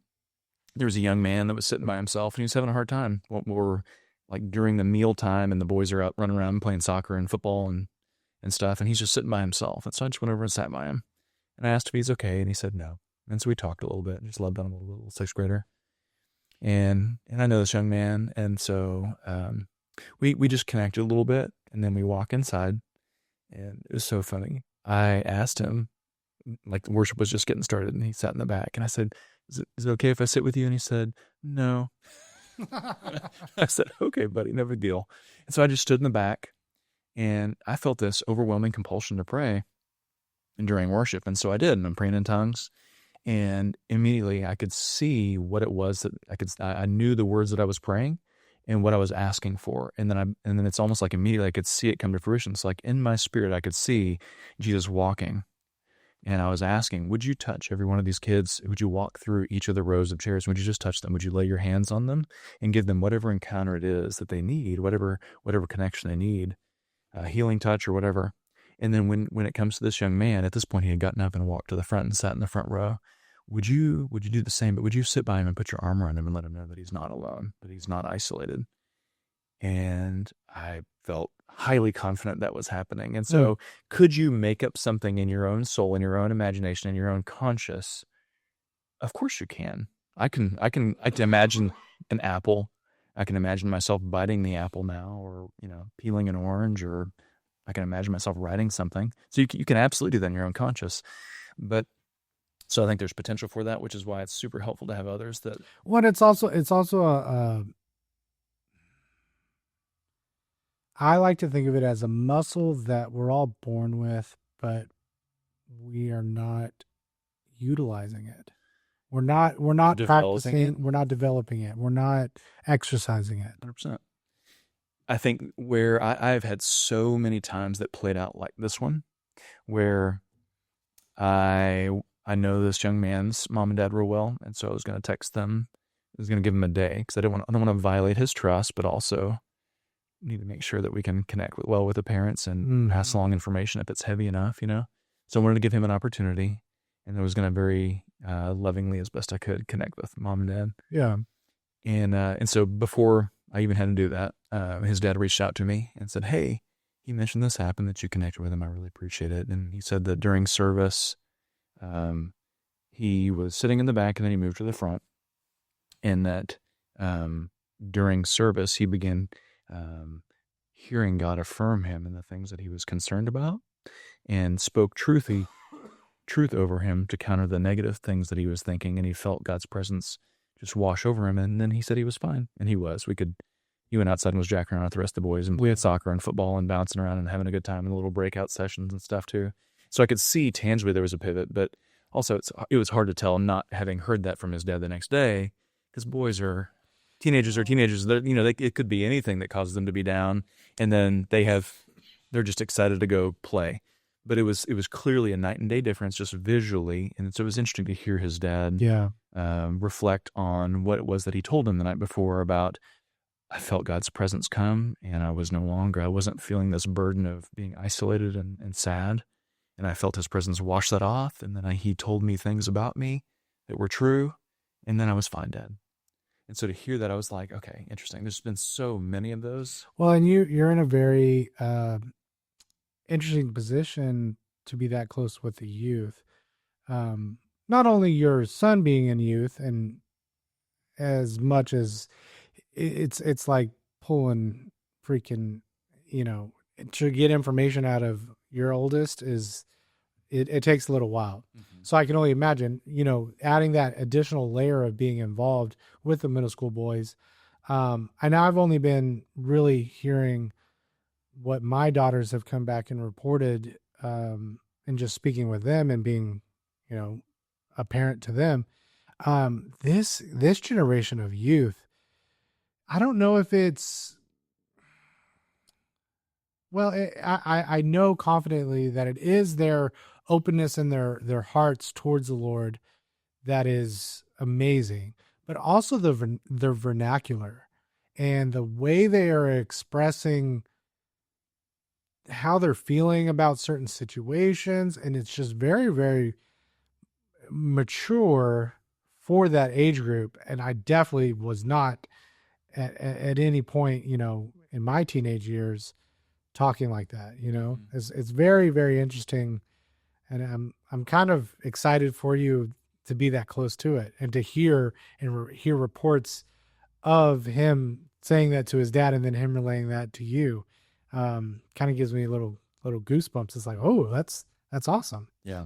there was a young man that was sitting by himself, and he was having a hard time. We're like during the meal time, and the boys are out running around playing soccer and football and stuff, and he's just sitting by himself. And so I just went over and sat by him, and I asked if he's okay, and he said no. And so we talked a little bit, just loved on him, a little 6th grader. And I know this young man, and so we just connected a little bit, and then we walk inside, and it was so funny. I asked him, like the worship was just getting started, and he sat in the back, and I said, is it okay if I sit with you? And he said, no. I said, okay, buddy, no big deal. And so I just stood in the back, and I felt this overwhelming compulsion to pray during worship. And so I did, and I'm praying in tongues. And immediately I could see what it was that I knew the words that I was praying and what I was asking for. And then it's almost like immediately I could see it come to fruition. It's like in my spirit, I could see Jesus walking. And I was asking, would you touch every one of these kids? Would you walk through each of the rows of chairs? Would you just touch them? Would you lay your hands on them and give them whatever encounter it is that they need, whatever connection they need, healing touch or whatever? And then when it comes to this young man, at this point he had gotten up and walked to the front and sat in the front row. Would you do the same? But would you sit by him and put your arm around him and let him know that he's not alone, that he's not isolated? And I felt highly confident that was happening. And so could you make up something in your own soul, in your own imagination, in your own conscious? Of course you can. I can imagine an apple. I can imagine myself biting the apple now, or, peeling an orange, or I can imagine myself writing something. So you can absolutely do that in your own conscious. But so I think there's potential for that, which is why it's super helpful to have others that. Well, it's also a I like to think of it as a muscle that we're all born with, but we are not utilizing it. We're not practicing it. We're not developing it. We're not exercising it. 100%. I think where I've had so many times that played out like this one, where I know this young man's mom and dad real well, and so I was going to text them. I was going to give him a day because I don't want to violate his trust, but also need to make sure that we can connect well with the parents and pass along information if it's heavy enough, So I wanted to give him an opportunity, and I was going to very lovingly, as best I could, connect with mom and dad. Yeah. And so before I even had to do that, his dad reached out to me and said, hey, he mentioned this happened that you connected with him. I really appreciate it. And he said that during service, um, he was sitting in the back and then he moved to the front, and that during service he began um, hearing God affirm him in the things that he was concerned about, and spoke truth over him to counter the negative things that he was thinking, and he felt God's presence just wash over him. And then he said he was fine, and he went outside and was jacking around with the rest of the boys, and we had soccer and football and bouncing around and having a good time in the little breakout sessions and stuff too. So I could see tangibly there was a pivot, but also it was hard to tell not having heard that from his dad the next day, because boys are teenagers. It could be anything that causes them to be down, and then they're just excited to go play. But it was clearly a night and day difference just visually, and so it was interesting to hear his dad reflect on what it was that he told him the night before about, I felt God's presence come, and I wasn't feeling this burden of being isolated and sad, and I felt his presence wash that off, and then he told me things about me that were true, and then I was fine, Dad. And so to hear that, I was like, okay, interesting. There's been so many of those. Well, and you're in a very interesting position to be that close with the youth. Not only your son being in youth, and as much as it's like pulling freaking, to get information out of your oldest it takes a little while. Mm-hmm. So I can only imagine, adding that additional layer of being involved with the middle school boys. I know I've only been really hearing what my daughters have come back and reported, and just speaking with them and being, a parent to them. This generation of youth, I don't know if it's, well, I know confidently that it is their openness and their hearts towards the Lord that is amazing, but also their vernacular and the way they are expressing how they're feeling about certain situations. And it's just very, very mature for that age group. And I definitely was not at any point, in my teenage years talking like that. It's very, very interesting. And I'm kind of excited for you to be that close to it and to hear hear reports of him saying that to his dad and then him relaying that to you. Kind of gives me a little goosebumps. It's like, oh, that's awesome. Yeah.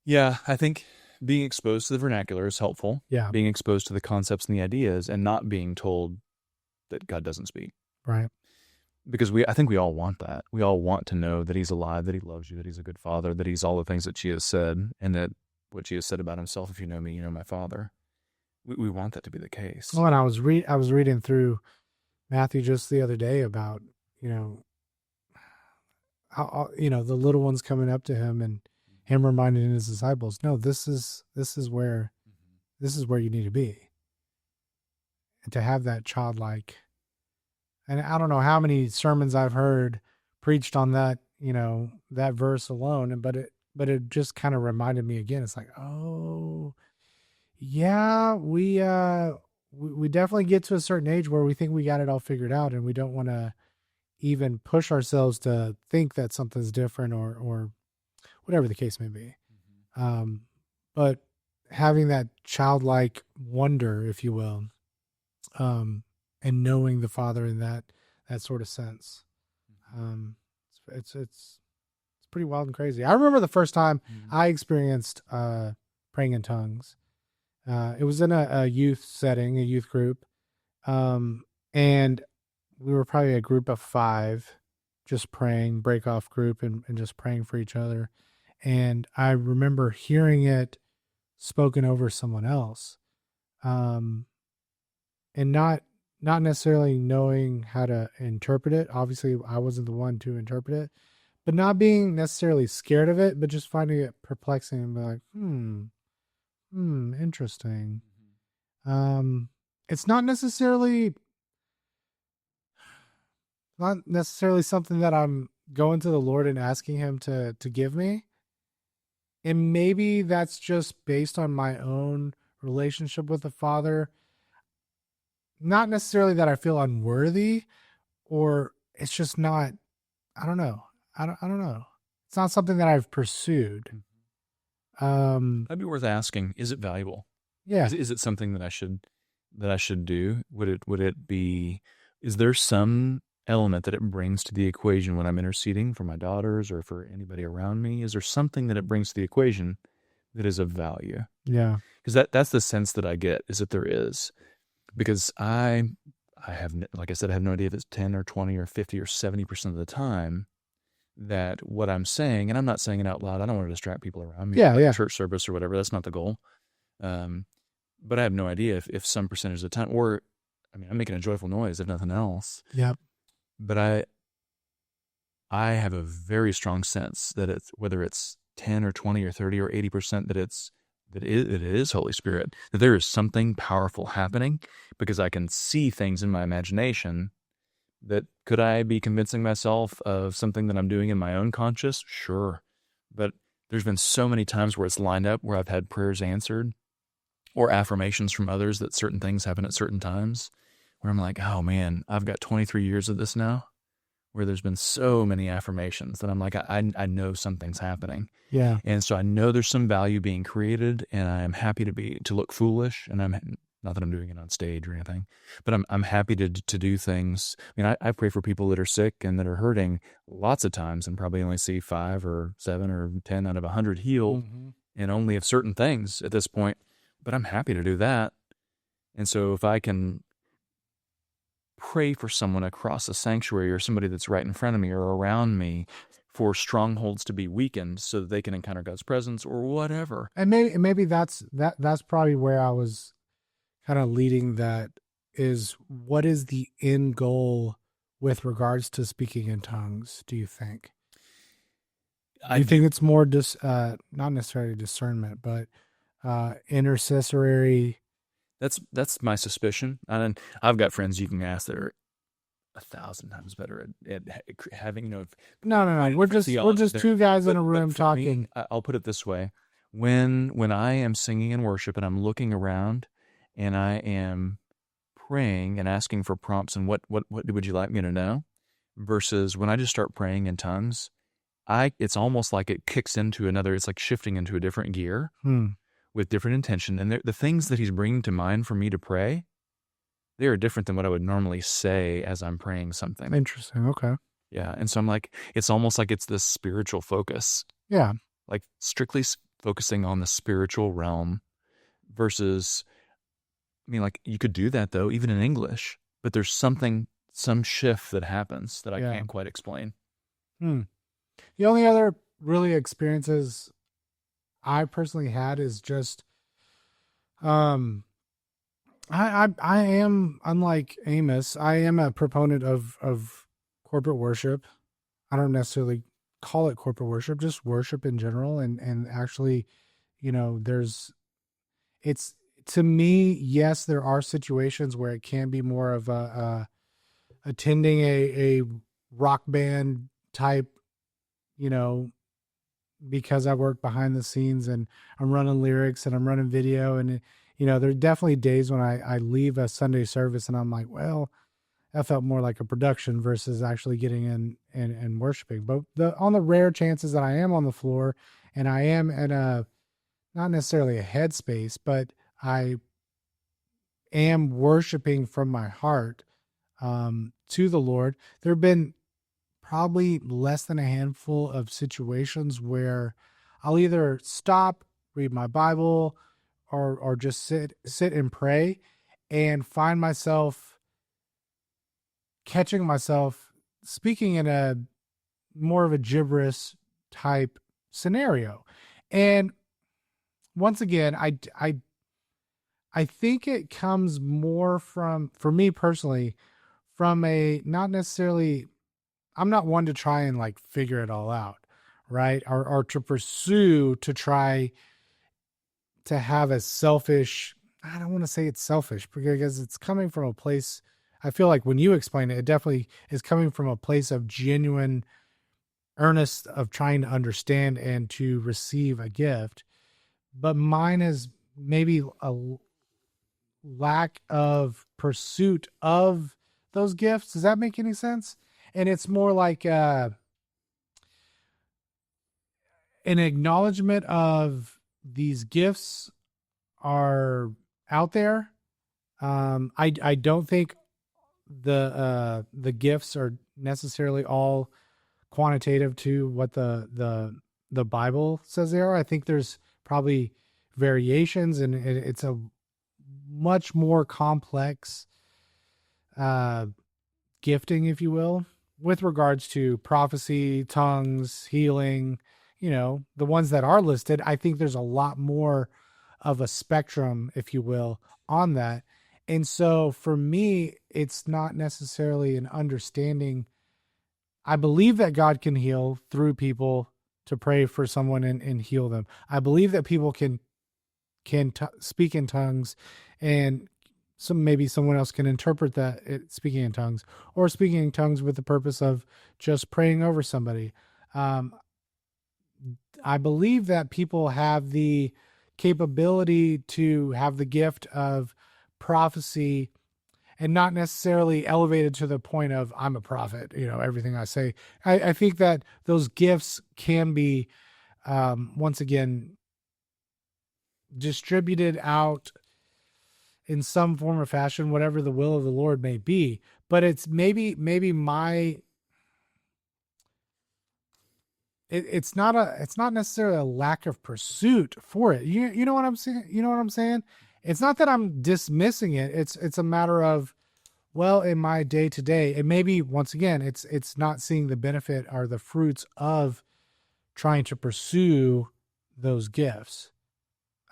Yeah, I think being exposed to the vernacular is helpful. Yeah. Being exposed to the concepts and the ideas, and not being told that God doesn't speak. Right. Because I think we all want that. We all want to know that he's alive, that he loves you, that he's a good father, that he's all the things that she has said, and that what she has said about himself, if you know me, you know my Father. We want that to be the case. Oh, and I was reading through Matthew just the other day about, how, the little ones coming up to him and him reminding his disciples, no, this is where you need to be. And to have that childlike, and I don't know how many sermons I've heard preached on that, that verse alone. But it just kind of reminded me again. It's like, oh yeah, we definitely get to a certain age where we think we got it all figured out, and we don't want to even push ourselves to think that something's different or whatever the case may be. Mm-hmm. But having that childlike wonder, if you will, and knowing the Father in that sort of sense. It's pretty wild and crazy. I remember the first time I experienced praying in tongues. It was in a youth setting, a youth group. And we were probably a group of 5 just praying, break off group and just praying for each other. And I remember hearing it spoken over someone else. And not necessarily knowing how to interpret it. Obviously, I wasn't the one to interpret it, but not being necessarily scared of it, but just finding it perplexing and be like, interesting. It's not necessarily something that I'm going to the Lord and asking him to give me. And maybe that's just based on my own relationship with the Father. Not necessarily that I feel unworthy or it's just not, I don't know. I don't know. It's not something that I've pursued. That'd be worth asking. Is it valuable? Yeah. Is it something that I should do? Would it be? Is there some element that it brings to the equation when I'm interceding for my daughters or for anybody around me? Is there something that it brings to the equation that is of value? Yeah. Because that's the sense that I get, is that there is. Because I have, like I said, I have no idea if it's 10 or 20 or 50 or 70% of the time that what I'm saying, and I'm not saying it out loud. I don't want to distract people around me, Yeah. like Yeah. church service or whatever. That's not the goal. Um, but I have no idea if some percentage of the time, or I mean, I'm making a joyful noise if nothing else. Yep. But I have a very strong sense that it's, whether it's 10 or 20 or 30 or 80%, it is Holy Spirit, that there is something powerful happening, because I can see things in my imagination that, could I be convincing myself of something that I'm doing in my own conscience? Sure. But there's been so many times where it's lined up, where I've had prayers answered or affirmations from others that certain things happen at certain times, where I'm like, oh man, I've got 23 years of this now, where there's been so many affirmations that I'm like, I know something's happening. Yeah. And so I know there's some value being created, and I am happy to look foolish, and I'm not that I'm doing it on stage or anything, but I'm happy to do things. I mean, I pray for people that are sick and that are hurting lots of times, and probably only see 5 or 7 or 10 out of 100 healed, Mm-hmm. and only of certain things at this point. But I'm happy to do that. And so if I can pray for someone across the sanctuary, or somebody that's right in front of me or around me, for strongholds to be weakened so that they can encounter God's presence or whatever. And maybe that's probably where I was kind of leading, that is, what is the end goal with regards to speaking in tongues, do you think? Do you think it's more not necessarily discernment, but intercessory? That's my suspicion. And I've got friends you can ask that are 1,000 times better at having, No. We're just two guys in a room for talking. me, I'll put it this way: when I am singing in worship and I'm looking around and I am praying and asking for prompts and what would you like me to know, versus when I just start praying in tongues, it's almost like it kicks into another. It's like shifting into a different gear with different intention, and the things that he's bringing to mind for me to pray, they are different than what I would normally say as I'm praying something. Interesting. Okay. Yeah. And so I'm like, it's almost like it's this spiritual focus. Yeah. Like strictly focusing on the spiritual realm versus, I mean, like you could do that though, even in English, but there's some shift that happens that I can't quite explain. The only other really experiences I personally had is just, I am, unlike Amos, I am a proponent of corporate worship. I don't necessarily call it corporate worship, just worship in general. And actually, it's, to me, yes, there are situations where it can be more of attending a rock band type, because I work behind the scenes and I'm running lyrics and I'm running video, and there are definitely days when I leave a Sunday service and I'm like, well, that felt more like a production versus actually getting in and worshiping. But on the rare chances that I am on the floor and I am in a, not necessarily a headspace, but I am worshiping from my heart to the Lord, there have been probably less than a handful of situations where I'll either stop, read my Bible, or just sit and pray, and find myself catching myself speaking in a more of a gibberish type scenario. And once again, I think it comes more from, for me personally, from a, not necessarily, I'm not one to try and like figure it all out, right? Or to pursue to try to have a selfish, I don't want to say it's selfish because it's coming from a place, I feel like when you explain it, it definitely is coming from a place of genuine earnest of trying to understand and to receive a gift. But mine is maybe a lack of pursuit of those gifts. Does that make any sense? And it's more like an acknowledgement of these gifts are out there. I don't think the gifts are necessarily all quantitative to what the Bible says they are. I think there's probably variations, and it's a much more complex uh, gifting, if you will, with regards to prophecy, tongues, healing. You know, the ones that are listed. I think there's a lot more of a spectrum, if you will, on that. And so for me, it's not necessarily an understanding. I believe that God can heal through people to pray for someone and heal them. I believe that people can speak in tongues, and maybe someone else can interpret that speaking in tongues, or speaking in tongues with the purpose of just praying over somebody. Um, I believe that people have the capability to have the gift of prophecy, and not necessarily elevated to the point of I'm a prophet, you know, everything I say. I think that those gifts can be, once again, distributed out in some form or fashion, whatever the will of the Lord may be. But it's maybe it's not necessarily a lack of pursuit for it. You know what I'm saying? You know what I'm saying? It's not that I'm dismissing it. It's a matter of, well, in my day to day, and maybe once again, it's not seeing the benefit or the fruits of trying to pursue those gifts.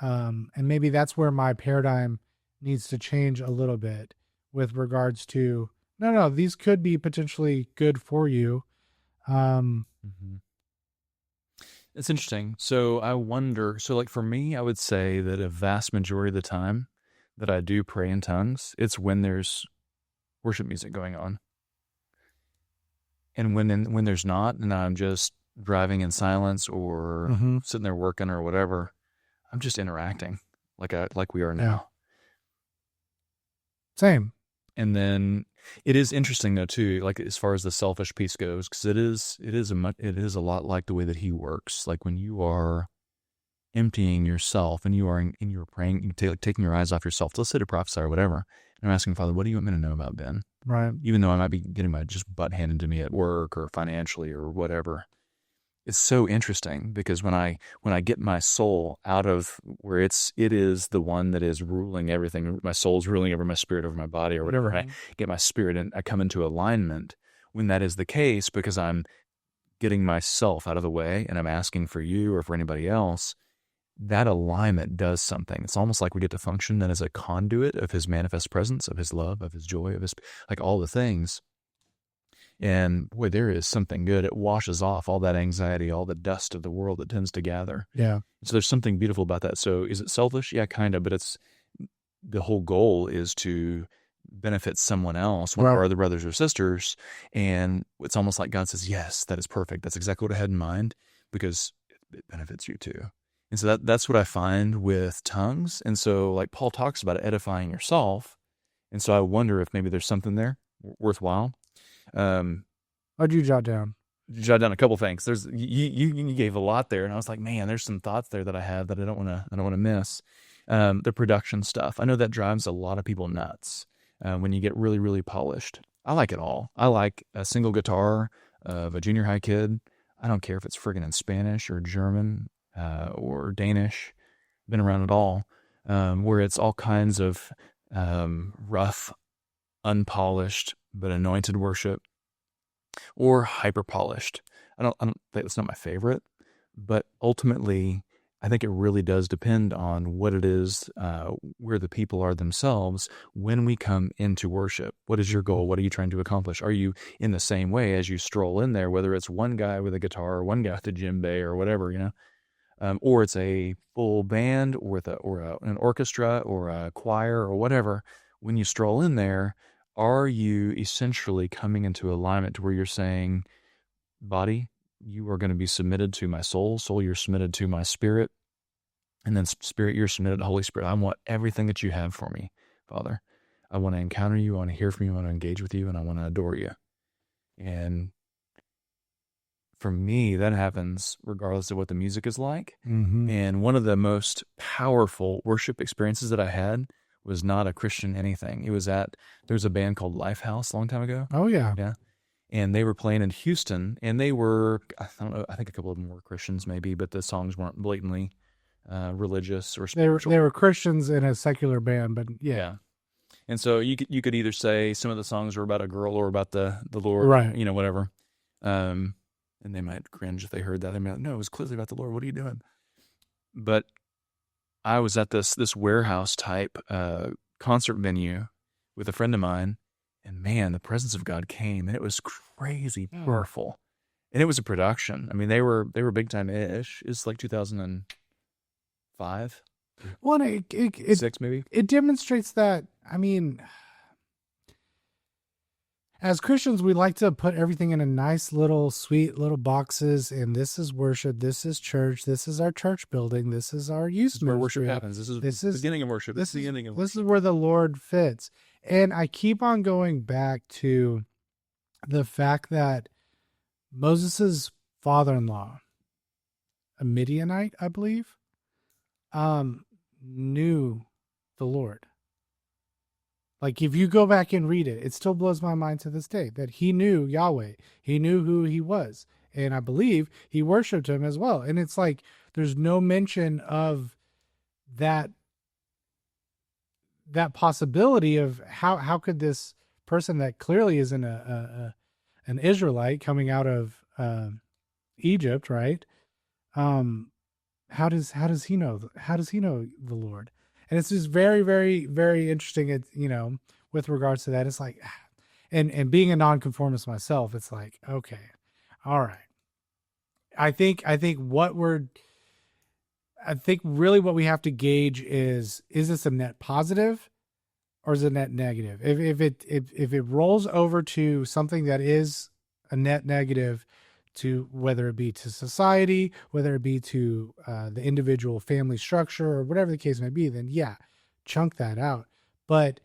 And maybe that's where my paradigm needs to change a little bit with regards to, no, these could be potentially good for you. Mm-hmm. It's interesting. So I wonder, so like for me, I would say that a vast majority of the time that I do pray in tongues, it's when there's worship music going on. And when there's not, and I'm just driving in silence or sitting there working or whatever, I'm just interacting like we are now. Yeah. Same. And then it is interesting though too, like as far as the selfish piece goes, because it is a lot like the way that he works. Like when you are emptying yourself and you're praying, taking your eyes off yourself. Let's say to prophesy or whatever. And I'm asking Father, what do you want me to know about Ben? Right. Even though I might be getting my just butt handed to me at work or financially or whatever. It's so interesting because when I get my soul out of where it is the one that is ruling everything, my soul's ruling over my spirit, over my body or whatever, I get my spirit and I come into alignment when that is the case, because I'm getting myself out of the way and I'm asking for you or for anybody else, that alignment does something. It's almost like we get to function then as a conduit of his manifest presence, of his love, of his joy, of his, like all the things. And boy, there is something good. It washes off all that anxiety, all the dust of the world that tends to gather. Yeah. So there's something beautiful about that. So is it selfish? Yeah, kind of. But it's the whole goal is to benefit someone else, one of our other brothers or sisters. And it's almost like God says, yes, that is perfect. That's exactly what I had in mind, because it benefits you too. And so that's what I find with tongues. And so like Paul talks about edifying yourself. And so I wonder if maybe there's something there worthwhile. What'd you jot down? Jot down a couple things. There's you gave a lot there, and I was like, man, there's some thoughts there that I have that I don't want to miss. The production stuff, I know that drives a lot of people nuts when you get really, really polished. I like it all. I like a single guitar of a junior high kid. I don't care if it's friggin' in Spanish or German or Danish. Been around it all, where it's all kinds of rough, unpolished but anointed worship, or hyper polished. I don't. That's not my favorite, but ultimately, I think it really does depend on what it is, where the people are themselves when we come into worship. What is your goal? What are you trying to accomplish? Are you in the same way as you stroll in there, whether it's one guy with a guitar or one guy with a djembe or whatever, or it's a full band or an orchestra or a choir or whatever. When you stroll in there, are you essentially coming into alignment to where you're saying, body, you are going to be submitted to my soul, you're submitted to my spirit, and then spirit, you're submitted to Holy Spirit. I want everything that you have for me, Father. I want to encounter you, I want to hear from you, I want to engage with you, and I want to adore you. And for me, that happens regardless of what the music is like. Mm-hmm. And one of the most powerful worship experiences that I had was not a Christian anything. It was there's a band called Lifehouse a long time ago. Oh yeah. Yeah. And they were playing in Houston, and they were, I don't know, I think a couple of them were Christians maybe, but the songs weren't blatantly religious or spiritual. They were Christians in a secular band, but yeah. Yeah. And so you could either say some of the songs are about a girl or about the Lord, right? You know, whatever. And they might cringe if they heard that. They might be like, no, it was clearly about the Lord. What are you doing? But I was at this warehouse type concert venue with a friend of mine, and man, the presence of God came, and it was crazy powerful. And it was a production. I mean, they were big time ish. It's like 2005. Well, it 6 maybe. It demonstrates that. I mean, as Christians, we like to put everything in a nice little, sweet little boxes. And this is worship. This is church. This is our church building. This is our youth ministry. Where worship happens. This is the beginning of worship. This is the ending of worship. This is where the Lord fits. And I keep on going back to the fact that Moses's father-in-law, a Midianite, I believe, knew the Lord. Like, if you go back and read it, it still blows my mind to this day that he knew Yahweh. He knew who he was. And I believe he worshiped him as well. And it's like, there's no mention of that possibility of how could this person that clearly isn't an Israelite coming out of Egypt, right? How does he know the Lord? And it's just very, very, very interesting. It's, you know, with regards to that, it's like, and being a nonconformist myself, it's like, okay, all right. I think really what we have to gauge is this a net positive or is it net negative? If it rolls over to something that is a net negative, to whether it be to society, whether it be to the individual family structure or whatever the case may be, then yeah, chunk that out. But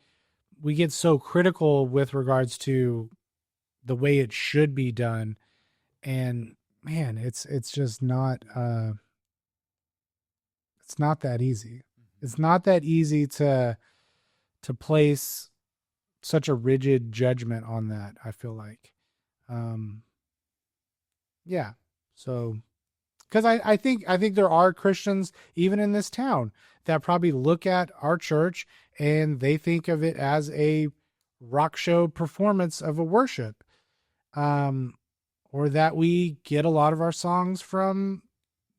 we get so critical with regards to the way it should be done. And man, it's just not, it's not that easy. It's not that easy to place such a rigid judgment on that, I feel like. Yeah. So, because I think there are Christians even in this town that probably look at our church and they think of it as a rock show performance of a worship, or that we get a lot of our songs from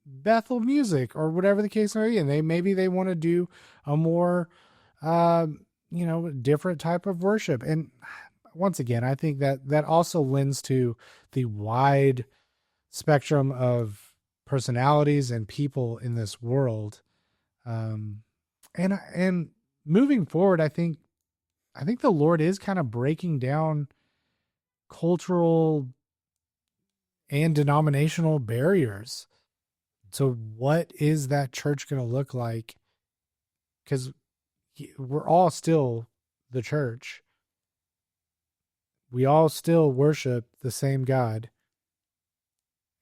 Bethel music or whatever the case may be, and maybe they want to do a more, different type of worship. And once again, I think that also lends to the wide spectrum of personalities and people in this world. And moving forward, I think the Lord is kind of breaking down cultural and denominational barriers. So what is that church going to look like? Because we're all still the church. We all still worship the same God.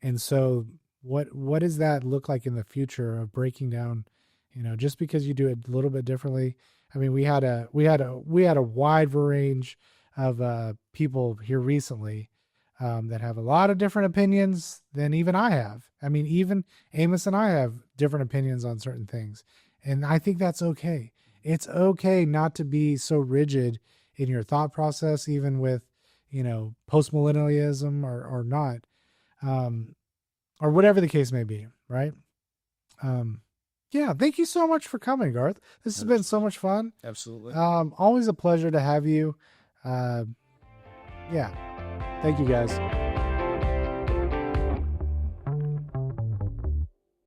And so what does that look like in the future of breaking down, just because you do it a little bit differently? I mean, we had a wide range of people here recently that have a lot of different opinions than even I have. I mean, even Amos and I have different opinions on certain things. And I think that's okay. It's okay not to be so rigid in your thought process, even with, postmillennialism or not. Or whatever the case may be, right? Yeah, thank you so much for coming, Garth. This has been so much fun. Absolutely. Always a pleasure to have you. Yeah, thank you guys.